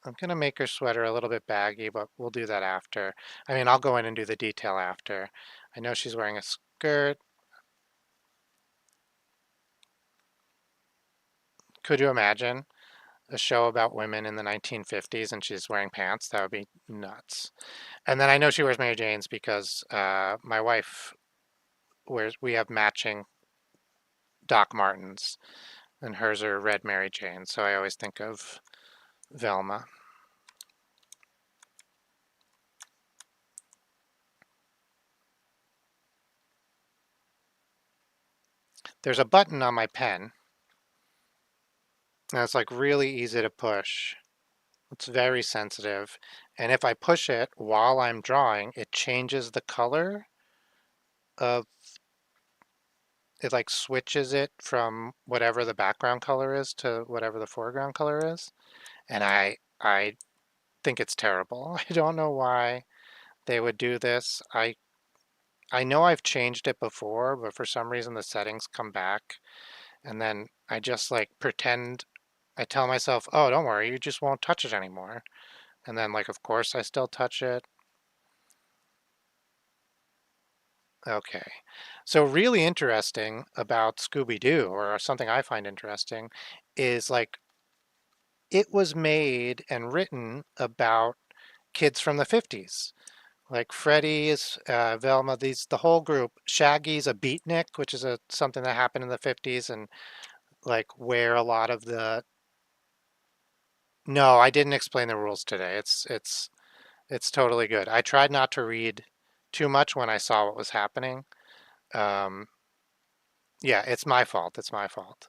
I'm gonna make her sweater a little bit baggy, but we'll do that after. I mean, I'll go in and do the detail after. I know she's wearing a skirt. Could you imagine a show about women in the 1950s and she's wearing pants? That would be nuts. And then I know she wears Mary Janes because my wife wears, we have matching Doc Martens, and hers are red Mary Jane. So I always think of Velma. There's a button on my pen, and it's like really easy to push. It's very sensitive. And if I push it while I'm drawing, it changes the color of it, like switches it from whatever the background color is to whatever the foreground color is. And I think it's terrible. I don't know why they would do this. I know I've changed it before, but for some reason the settings come back and then I just like pretend I tell myself, "Oh, don't worry, you just won't touch it anymore." And then like of course I still touch it. Okay. So really interesting about Scooby-Doo, or something I find interesting, is like it was made and written about kids from the 50s. Like Freddie is Velma, these the whole group. Shaggy's a beatnik, which is a something that happened in the 50s and like where a lot of the No, I didn't explain the rules today. It's totally good. I tried not to read too much when I saw what was happening. Um, yeah, it's my fault. It's my fault.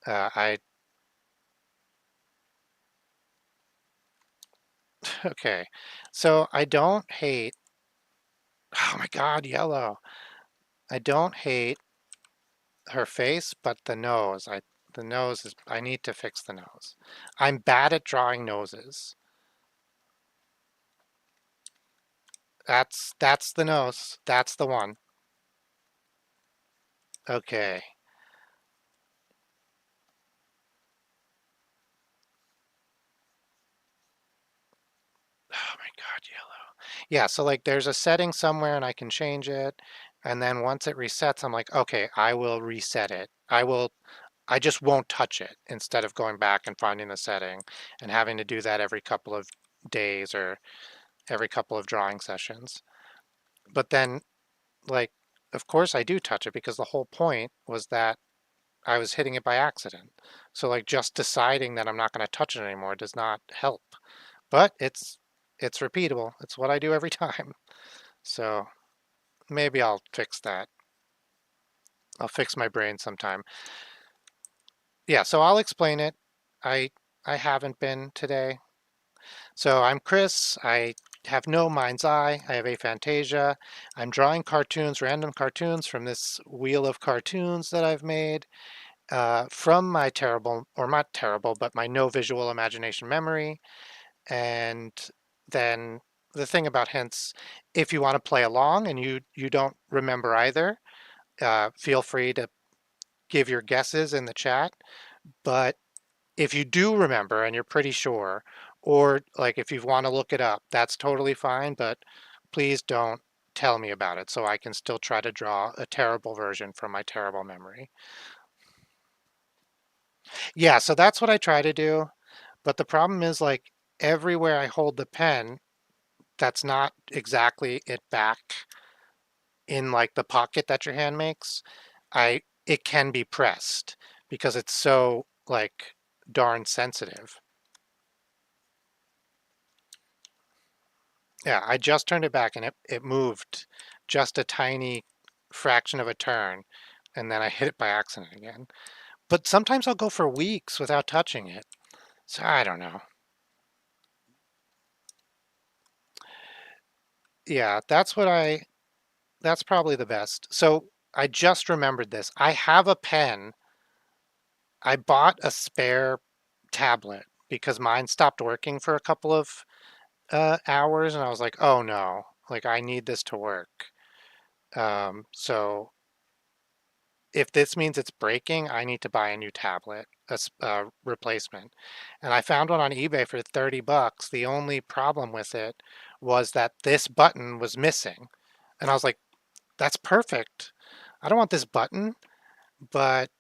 I okay. So I don't hate. Oh my God, yellow. I don't hate her face, but the nose is. I need to fix the nose. I'm bad at drawing noses. That's the nose. That's the one. Okay. Oh my God, yellow. Yeah, so like there's a setting somewhere and I can change it. And then once it resets, I'm like, okay, I will reset it. I just won't touch it instead of going back and finding the setting and having to do that every couple of days or every couple of drawing sessions. But then, like, of course I do touch it because the whole point was that I was hitting it by accident. So like just deciding that I'm not going to touch it anymore does not help. But it's repeatable. It's what I do every time. So maybe I'll fix that. I'll fix my brain sometime. Yeah, so I'll explain it. I I haven't been today. So I'm Chris. I have no mind's eye. I have aphantasia. I'm drawing cartoons, random cartoons from this wheel of cartoons that I've made from my terrible, or not terrible, but my no visual imagination memory. And then the thing about hints, if you want to play along and you don't remember either, feel free to give your guesses in the chat. But if you do remember and you're pretty sure, or like if you want to look it up, that's totally fine. But please don't tell me about it so I can still try to draw a terrible version from my terrible memory. Yeah, so that's what I try to do. But the problem is like everywhere I hold the pen, that's not exactly it back in like the pocket that your hand makes. It can be pressed because it's so like darn sensitive. Yeah, I just turned it back and it moved just a tiny fraction of a turn and then I hit it by accident again. But sometimes I'll go for weeks without touching it. So I don't know. Yeah, that's probably the best. So I just remembered this. I have a pen. I bought a spare tablet because mine stopped working for a couple of hours and I was like, oh no, like I need this to work. So if this means it's breaking, I need to buy a new tablet, a replacement. And I found one on eBay for 30 bucks. The only problem with it was that this button was missing. And I was like, that's perfect. I don't want this button, but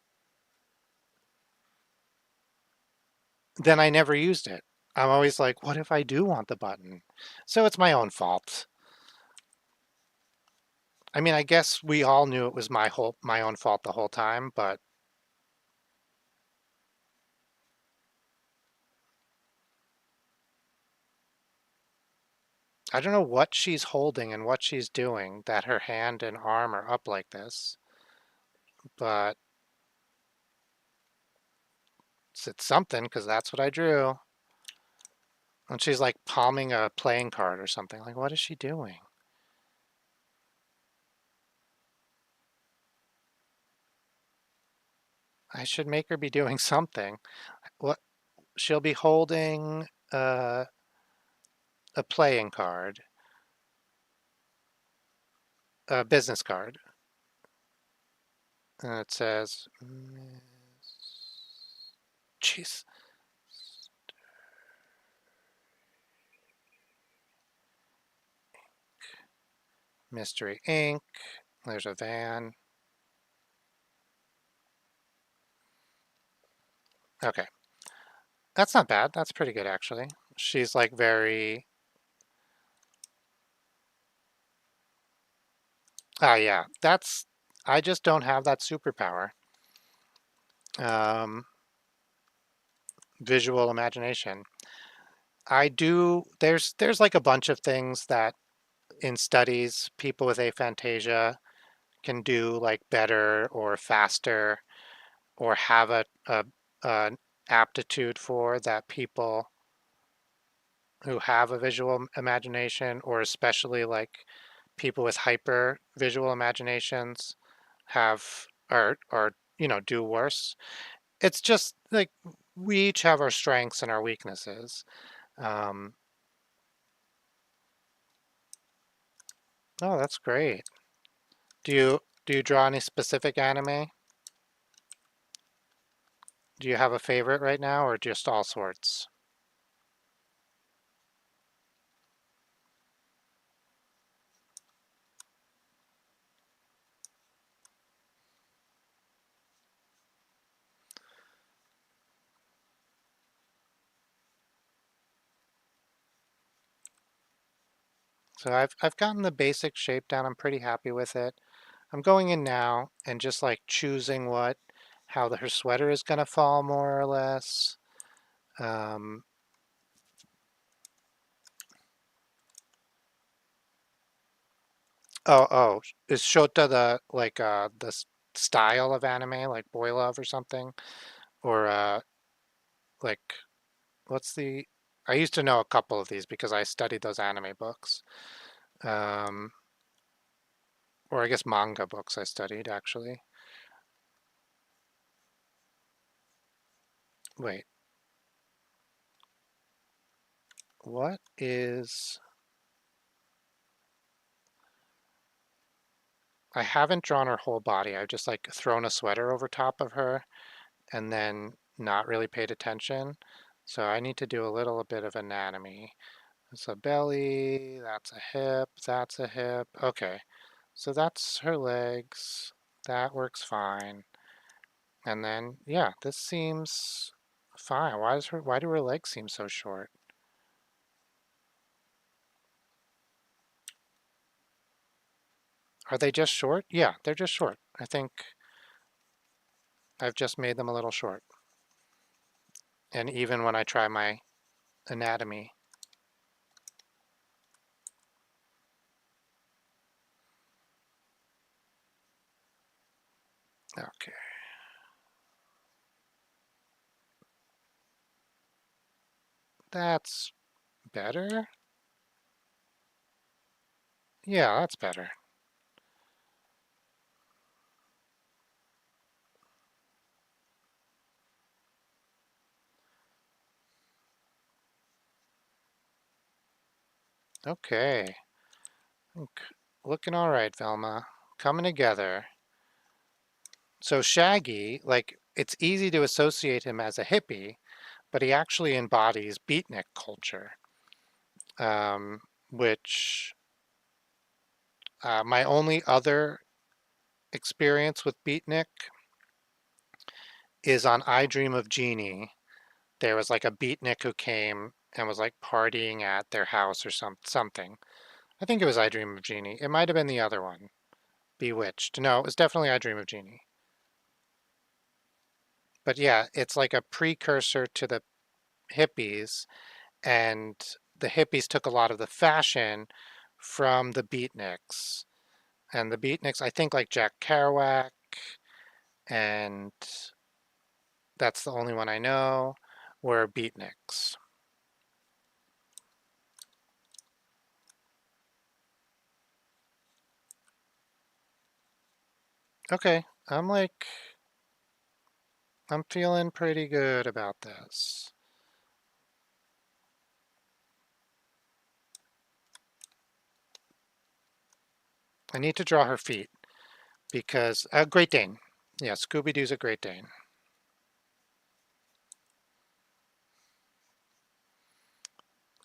then I never used it. I'm always like, what if I do want the button? So it's my own fault. I mean, I guess we all knew it was my own fault the whole time, but I don't know what she's holding and what she's doing that her hand and arm are up like this, but it's something because that's what I drew. And she's like palming a playing card or something. Like, what is she doing? I should make her be doing something. What she'll be holding a playing card, a business card, and it says, "Jeez, Mystery Inc." There's a van. Okay, that's not bad. That's pretty good actually. She's like very. Ah, yeah. That's. I just don't have that superpower. Um, Visual imagination. I do. There's like a bunch of things that in studies people with aphantasia can do like better or faster or have an aptitude for that people who have a visual imagination or especially like people with hyper visual imaginations have or do worse. It's just like we each have our strengths and our weaknesses. Um, oh, that's great. Do you draw any specific anime? Do you have a favorite right now or just all sorts? So I've gotten the basic shape down. I'm pretty happy with it. I'm going in now and just like choosing her sweater is gonna fall more or less. Um, oh, is Shota the like style of anime like Boy Love or something? Or like what's the I used to know a couple of these because I studied those anime books. Um, or I guess manga books I studied actually. Wait, what is I haven't drawn her whole body. I've just like thrown a sweater over top of her and then not really paid attention. So I need to do a little bit of anatomy. That's a belly, that's a hip, that's a hip. Okay, so that's her legs. That works fine. And then, yeah, this seems fine. Why do her legs seem so short? Are they just short? Yeah, they're just short. I think I've just made them a little short. And even when I try my anatomy, okay, that's better. Yeah, that's better. Okay. Looking all right, Velma. Coming together. So Shaggy, like, it's easy to associate him as a hippie, but he actually embodies beatnik culture, um, which my only other experience with beatnik is on I Dream of Jeannie. there was like a beatnik who came and was like partying at their house or something. I think it was I Dream of Jeannie. It might have been the other one, Bewitched. No, it was definitely I Dream of Jeannie. But yeah, it's like a precursor to the hippies, and the hippies took a lot of the fashion from the beatniks. And the beatniks, I think like Jack Kerouac, and that's the only one I know, were beatniks. Okay, I'm feeling pretty good about this. I need to draw her feet because Great Dane. Yeah, Scooby Doo's a Great Dane.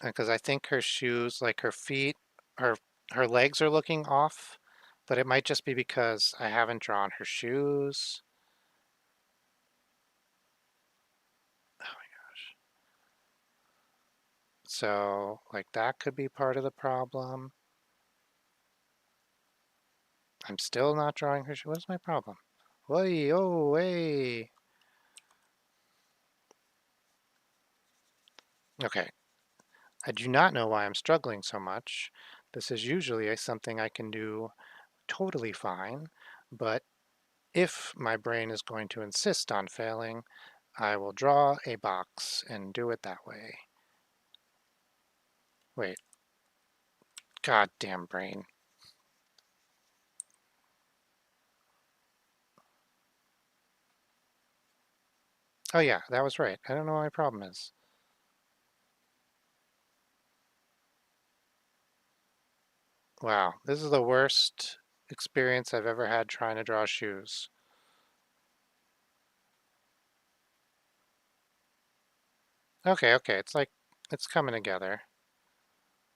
Because I think her shoes, like her feet, her her legs are looking off, but it might just be because I haven't drawn her shoes. Oh my gosh. So, like that could be part of the problem. I'm still not drawing her shoes. What's my problem? Whoa, oh, hey. Okay, I do not know why I'm struggling so much. This is usually something I can do totally fine, but if my brain is going to insist on failing, I will draw a box and do it that way. Wait, goddamn brain. Oh yeah, that was right. I don't know what my problem is. Wow, this is the worst experience I've ever had trying to draw shoes. Okay, okay, it's like it's coming together.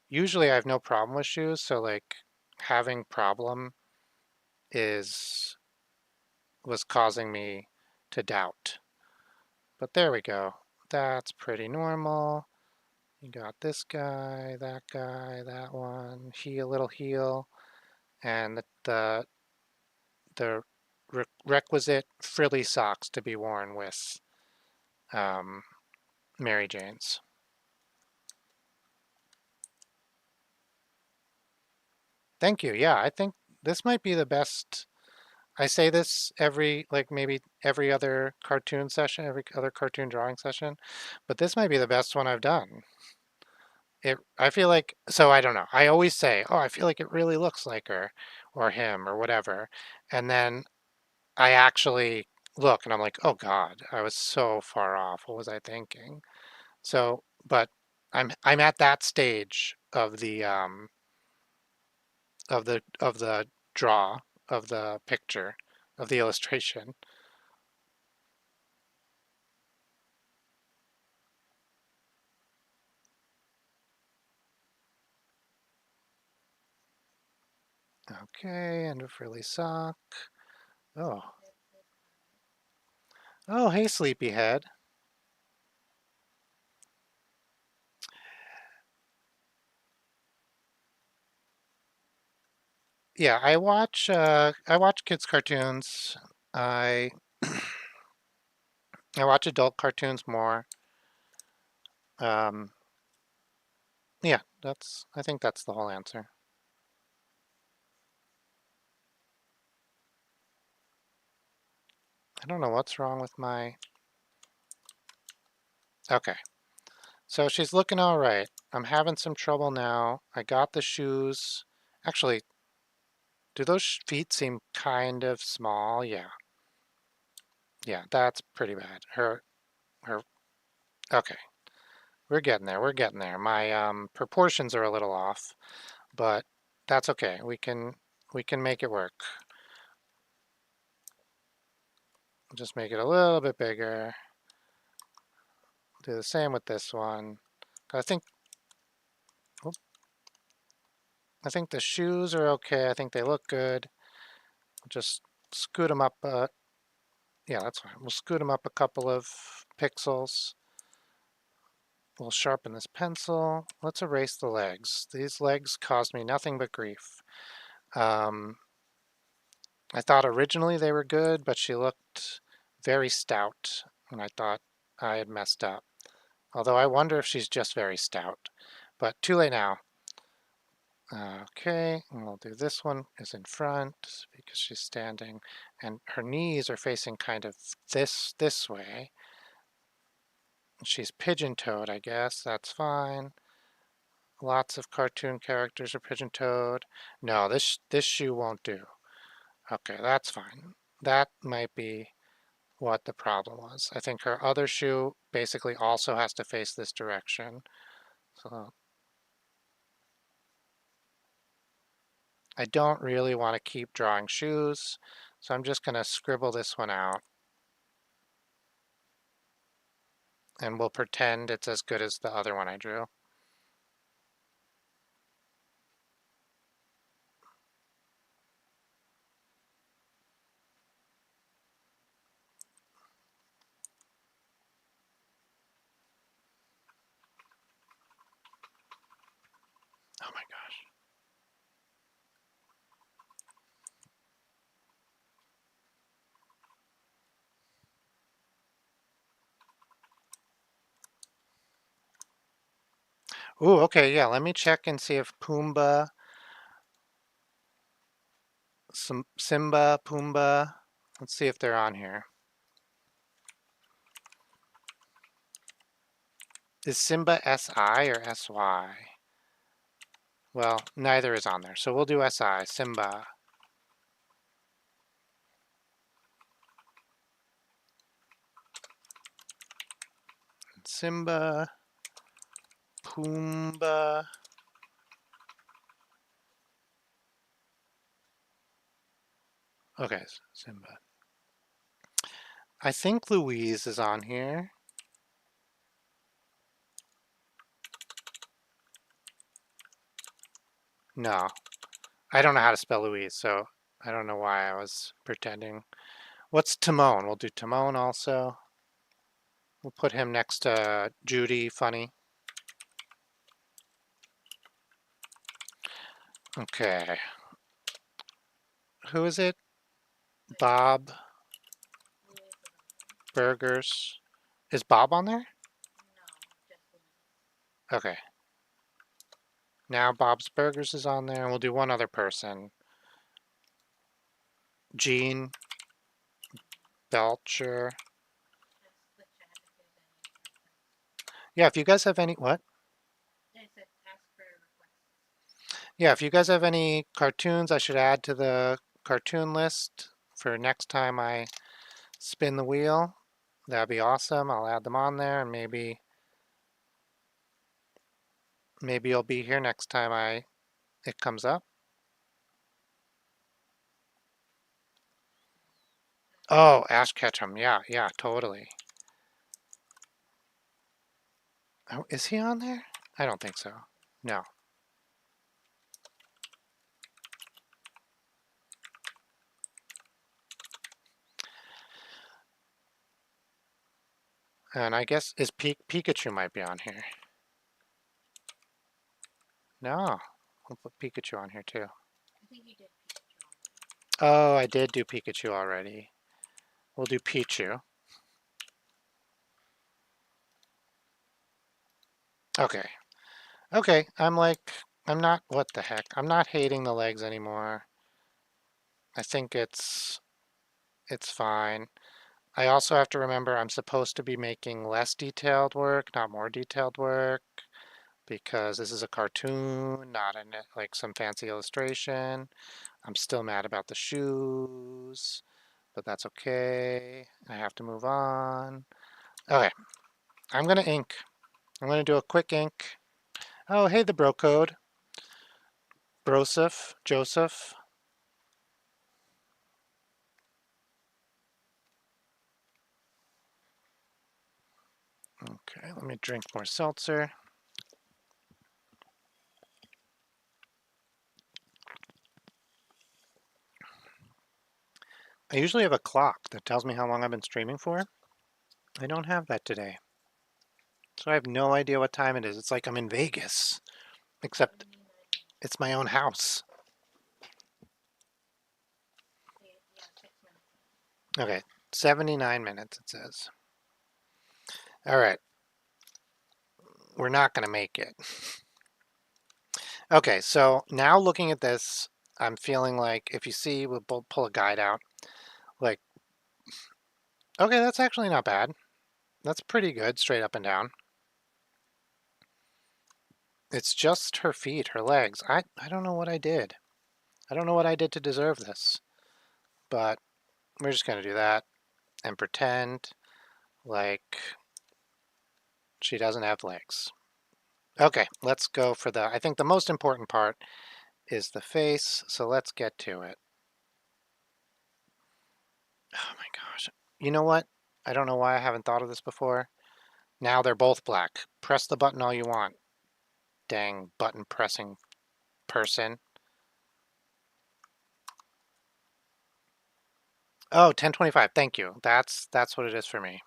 Usually I have no problem with shoes, so like having problem is was causing me to doubt. But there we go. That's pretty normal. You got this guy, that one, heel, little heel, and the requisite frilly socks to be worn with um, Mary Jane's. Thank you. Yeah, I think this might be the best. I say this every, like maybe every other cartoon session, every other cartoon drawing session, but this might be the best one I've done. I feel like, so I don't know. I always say, oh, I feel like it really looks like her or him or whatever. And then I actually look and I'm like, oh God, I was so far off. What was I thinking? So, but I'm at that stage of the draw of the picture of the illustration. Okay, and a frilly sock. Oh, oh, hey, sleepyhead. Yeah, I watch kids cartoons. I I watch adult cartoons more. Um, yeah, I think that's the whole answer. I don't know what's wrong with my. Okay, so she's looking all right. I'm having some trouble now. I got the shoes. Actually, do those feet seem kind of small? Yeah, yeah, that's pretty bad. Her. Okay, we're getting there. We're getting there. My proportions are a little off, but that's okay. We can make it work. Just make it a little bit bigger. Do the same with this one. I think I think the shoes are okay. I think they look good. Just scoot them up. Yeah, that's fine. We'll scoot them up a couple of pixels. We'll sharpen this pencil. Let's erase the legs. These legs caused me nothing but grief. Um, I thought originally they were good, but she looked very stout, and I thought I had messed up. Although I wonder if she's just very stout. But too late now. Okay, and we'll do this one is in front because she's standing, and her knees are facing kind of this way. She's pigeon-toed, I guess. That's fine. Lots of cartoon characters are pigeon-toed. No, this shoe won't do. Okay, that's fine. That might be what the problem was. I think her other shoe basically also has to face this direction. So I don't really want to keep drawing shoes, so I'm just going to scribble this one out, and we'll pretend it's as good as the other one I drew. Oh my gosh. Ooh, okay, yeah, let me check and see if Pumbaa, Simba, Pumbaa, let's see if they're on here. Is Simba SI or SY? Well, neither is on there, so we'll do SI, Simba. Simba, Pumbaa. Okay, Simba. I think Louise is on here. No, I don't know how to spell Louise, so I don't know why I was pretending. What's Timon? We'll do Timon also. We'll put him next to Judy, funny. Okay. Who is it? Bob Louis is on Burgers. Is Bob on there? there. No, just Louis. Okay. Now Bob's Burgers is on there, and we'll do one other person. Gene Belcher. Ask the chat if there's any requests. Yeah, if you guys have any, what? Yeah, it said ask for requests. Yeah, if you guys have any cartoons I should add to the cartoon list for next time I spin the wheel, that'd be awesome. I'll add them on there, and maybe you'll be here next time it comes up. Oh, Ash Ketchum. Yeah, yeah, totally. Oh, is he on there? I don't think so. No. And I guess Pikachu might be on here. No, we'll put Pikachu on here too. I think you did Pikachu already. Oh, I did do Pikachu already. We'll do Pichu. Okay. Okay, I'm not, what the heck? I'm not hating the legs anymore. I think it's fine. I also have to remember I'm supposed to be making less detailed work, not more detailed work, because this is a cartoon, not like some fancy illustration. I'm still mad about the shoes, but that's okay. I have to move on. Okay, I'm gonna ink. I'm gonna do a quick ink. Oh, hey, the bro code. Joseph. Okay, let me drink more seltzer. I usually have a clock that tells me how long I've been streaming for. I don't have that today. So I have no idea what time it is. It's like I'm in Vegas, except 79 it's my own house. minutes. Yeah, 6 minutes. Okay, 79 minutes it says. All right, we're not going to make it. Okay, so now looking at this, I'm feeling like if you see, we'll pull a guide out. Like, okay, that's actually not bad. That's pretty good, straight up and down. It's just her feet, her legs. I don't know what I did. I don't know what I did to deserve this. But we're just going to do that and pretend like she doesn't have legs. Okay, let's go for I think the most important part is the face, so let's get to it. Oh my gosh. You know what? I don't know why I haven't thought of this before. Now they're both black. Press the button all you want. Dang button pressing person. Oh, 1025. Thank you. That's what it is for me.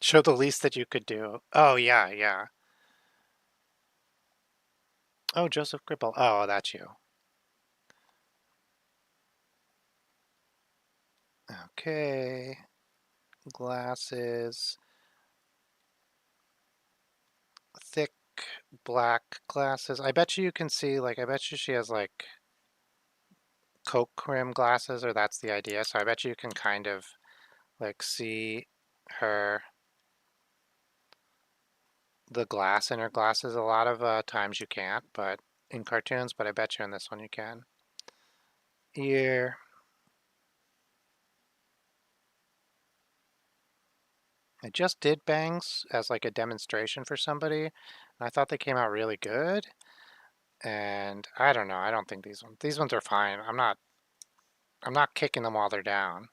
Show the least that you could do. Oh yeah, yeah. Oh, Joseph Gripple. Oh, that's you. Okay. Glasses. Thick black glasses. I bet you can see, like, I bet you she has, like, Coke rim glasses, or that's the idea. So I bet you can kind of, like, see her, the glass in her glasses. A lot of times you can't, but in cartoons, but I bet you in this one you can. Ear. I just did bangs as like a demonstration for somebody, and I thought they came out really good. And I don't know. I don't think these ones are fine. I'm not kicking them while they're down.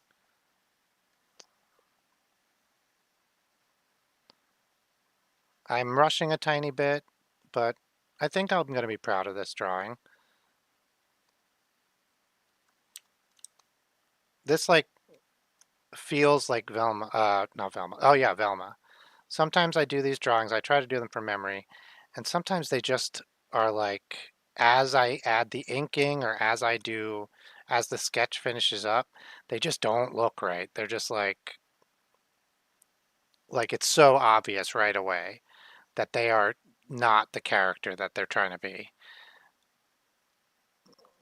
I'm rushing a tiny bit, but I think I'm going to be proud of this drawing. This like feels like Velma, not Velma. Oh yeah, Velma. Sometimes I do these drawings, I try to do them from memory, and sometimes they just are like, as I add the inking or as the sketch finishes up, they just don't look right. They're just like it's so obvious right away that they are not the character that they're trying to be.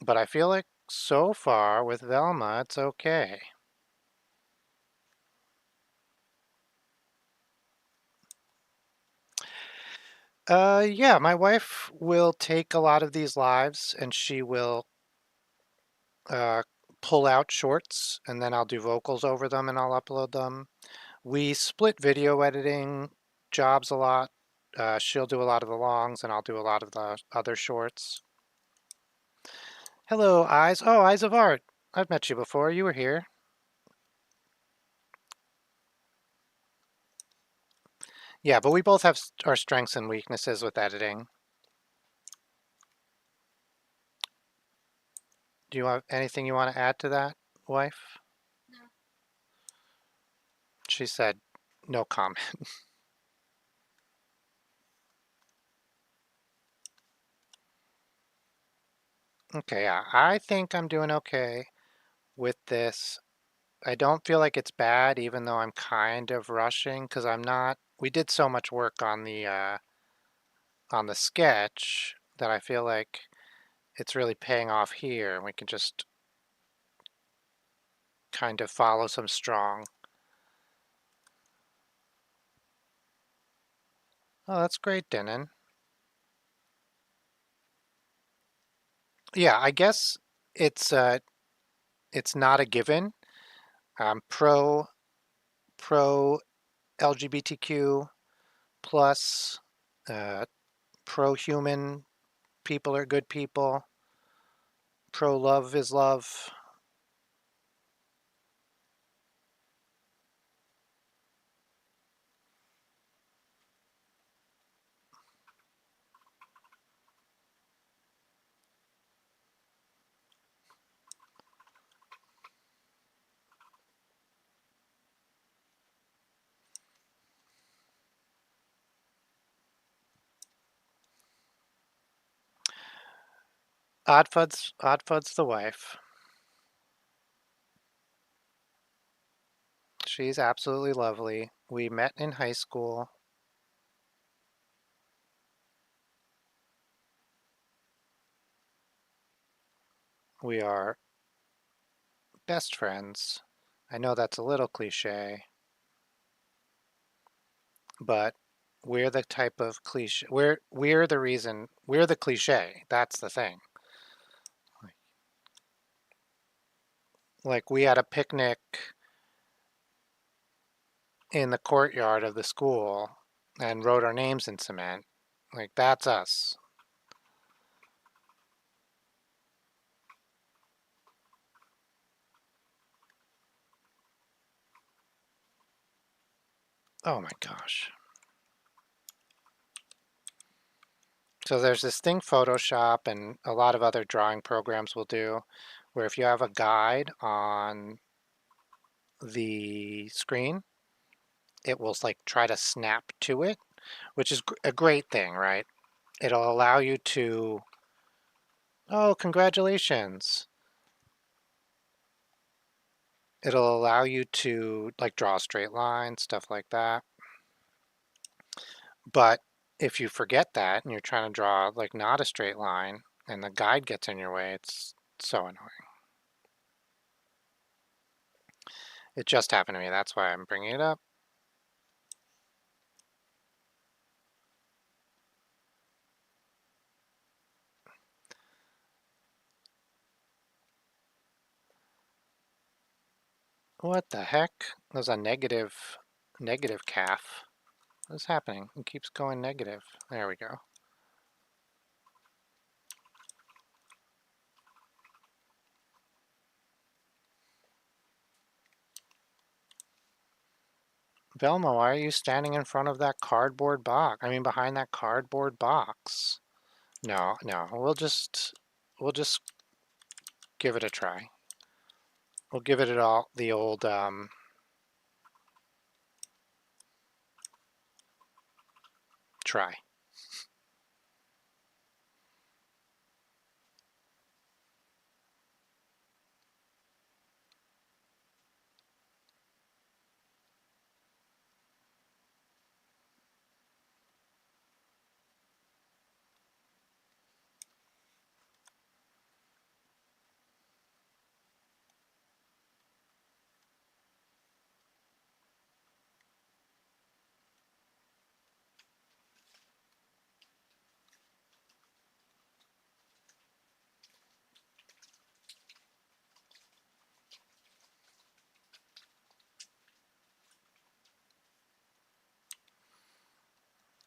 But I feel like so far with Velma, it's okay. Yeah, my wife will take a lot of these lives and she will uh, pull out shorts and then I'll do vocals over them and I'll upload them. We split video editing jobs a lot. She'll do a lot of the longs and I'll do a lot of the other shorts. Hello, Eyes. Oh, Eyes of Art. I've met you before. You were here. Yeah, but we both have our strengths and weaknesses with editing. Do you have anything you want to add to that, wife? No. She said, no comment. Okay, yeah, I think I'm doing okay with this. I don't feel like it's bad, even though I'm kind of rushing because I'm not. We did so much work on the sketch that I feel like it's really paying off here, and we can just kind of follow some strong. Oh, that's great, Denon. Yeah, I guess it's uh, it's not a given. Pro pro LGBTQ plus, uh, pro human. People are good people. Pro love is love. Odd Fudd's the wife. She's absolutely lovely. We met in high school. We are best friends. I know that's a little cliche, but we're the type of cliche. We're the reason. We're the cliche. That's the thing. Like we had a picnic in the courtyard of the school and wrote our names in cement. Like that's us. Oh my gosh. So there's this thing Photoshop and a lot of other drawing programs will do where if you have a guide on the screen, it will like try to snap to it, which is a great thing, right? It'll allow you to, oh, congratulations. It'll allow you to like draw a straight line, stuff like that. But if you forget that and you're trying to draw like not a straight line and the guide gets in your way, it's so annoying. It just happened to me. That's why I'm bringing it up. What the heck? There's a negative calf. What's happening? It keeps going negative. There we go. Velma, why are you standing in front of that cardboard box? I mean, behind that cardboard box. No, no, we'll just give it a try. We'll give it all the old try.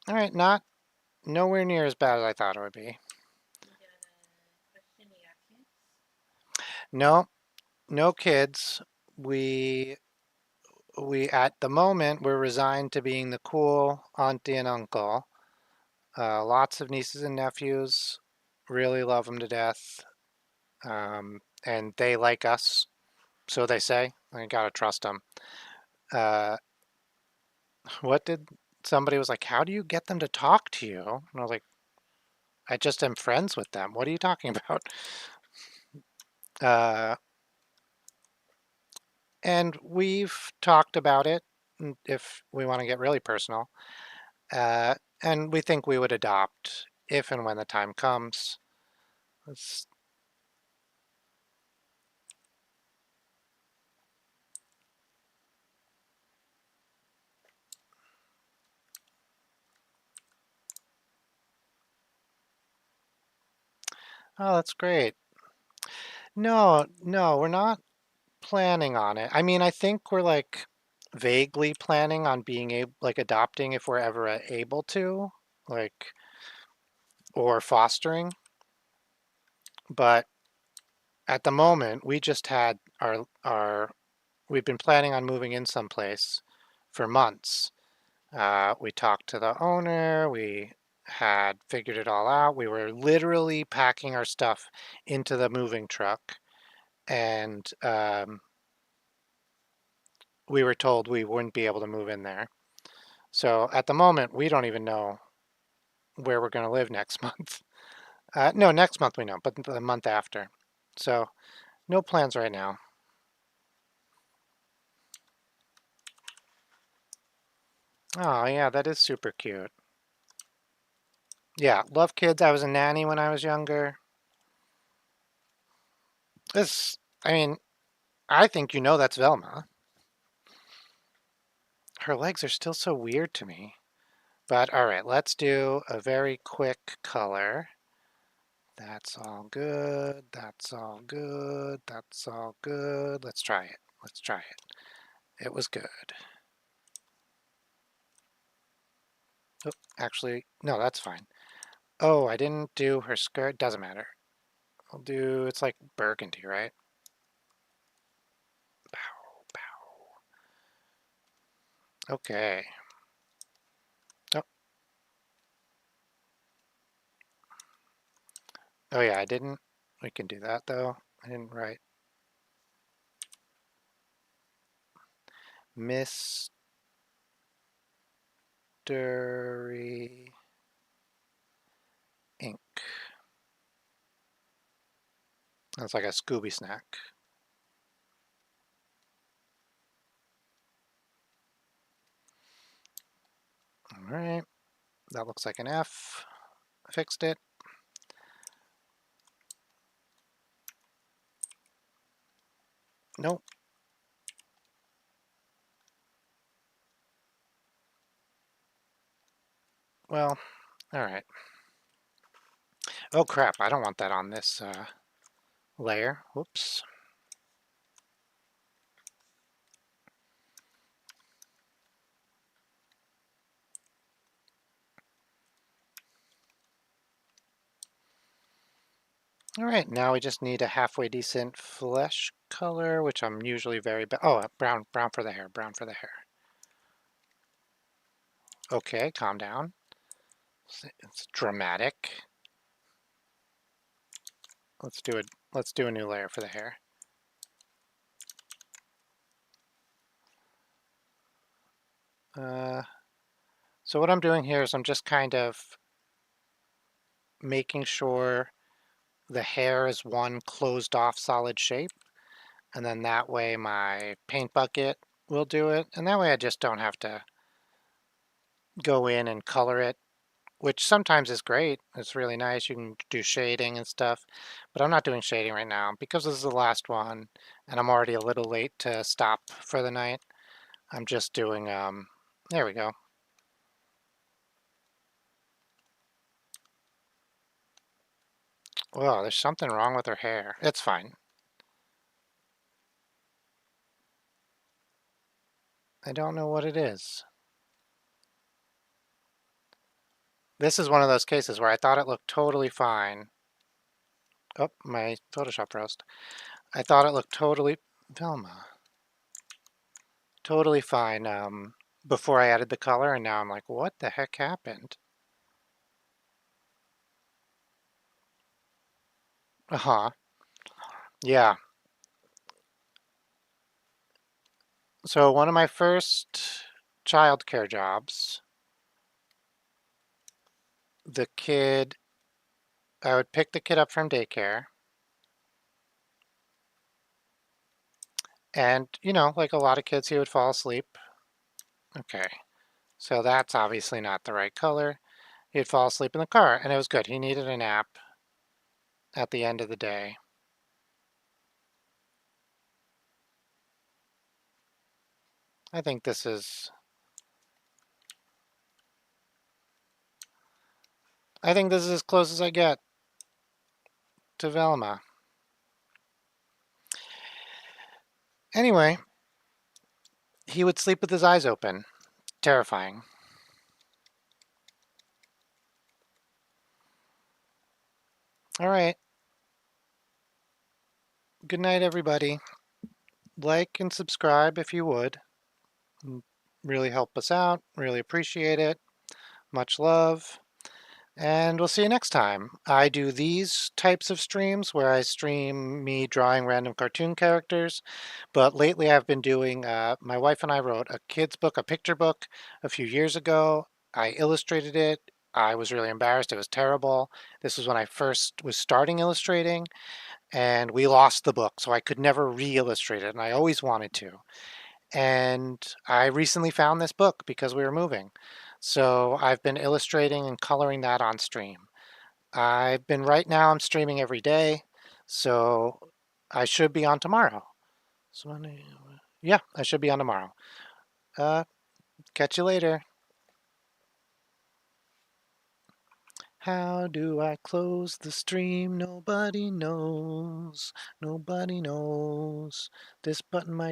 All right, not nowhere near as bad as I thought it would be. You got a question? You got kids? No, no kids. We we at the moment we're resigned to being the cool auntie and uncle. Lots of nieces and nephews. Really love them to death. And they like us, so they say. I gotta trust them. Uh, what did somebody was like? How do you get them to talk to you? And I was like, I just am friends with them. What are you talking about? Uh, and we've talked about it. If we want to get really personal, uh, and we think we would adopt if and when the time comes. It's, oh, that's great. No, no, we're not planning on it. I mean, I think we're like vaguely planning on being able, like adopting if we're ever able to, like, or fostering. But at the moment, we just had we've been planning on moving in someplace for months. We talked to the owner. We had figured it all out. We were literally packing our stuff into the moving truck, and we were told we wouldn't be able to move in there. So at the moment, we don't even know where we're going to live next month. No, next month we know, but the month after. So no plans right now. Oh yeah, that is super cute. Yeah, love kids. I was a nanny when I was younger. This, I mean, I think you know that's Velma. Her legs are still so weird to me. But all right, let's do a very quick color. That's all good. That's all good. That's all good. Let's try it. Let's try it. It was good. Oh, actually, no, that's fine. Oh, I didn't do her skirt. Doesn't matter. I'll do, it's like burgundy, right? Pow, pow. Okay. Oh, oh yeah, I didn't. We can do that though. I didn't write mystery ink. That's like a Scooby snack. All right, that looks like an F. Fixed it. Nope. Well, all right. Oh crap, I don't want that on this layer. Whoops. All right, now we just need a halfway decent flesh color, which I'm usually very bad. Oh, brown, brown for the hair, brown for the hair. Okay, calm down. It's dramatic. Let's do it. Let's do a new layer for the hair. Uh, so what I'm doing here is I'm just kind of making sure the hair is one closed off solid shape. And then that way my paint bucket will do it. And that way I just don't have to go in and color it, which sometimes is great. It's really nice. You can do shading and stuff, but I'm not doing shading right now because this is the last one and I'm already a little late to stop for the night. I'm just doing, there we go. Well, there's something wrong with her hair. It's fine. I don't know what it is. This is one of those cases where I thought it looked totally fine. Oh, my Photoshop roast. I thought it looked totally, Velma, totally fine before I added the color, and now I'm like, what the heck happened? Uh-huh. Yeah. So one of my first childcare jobs, the kid, I would pick the kid up from daycare, and like a lot of kids, he would fall asleep. Okay. So that's obviously not the right color. He'd fall asleep in the car, and it was good. He needed a nap at the end of the day. I think this is, I think this is as close as I get to Velma. Anyway, he would sleep with his eyes open. Terrifying. All right. Good night, everybody. Like and subscribe if you would. Really help us out. Really appreciate it. Much love. And we'll see you next time. I do these types of streams where I stream me drawing random cartoon characters, but lately I've been doing, my wife and I wrote a kid's book, a picture book, a few years ago. I illustrated it. I was really embarrassed. It was terrible. This was when I first was starting illustrating, and we lost the book, so I could never re-illustrate it, and I always wanted to. And I recently found this book because we were moving. So I've been illustrating and coloring that on stream. Right now I'm streaming every day, so I should be on tomorrow. So yeah, I should be on tomorrow. Uh, Catch you later. How do I close the stream? Nobody knows. Nobody knows. This button might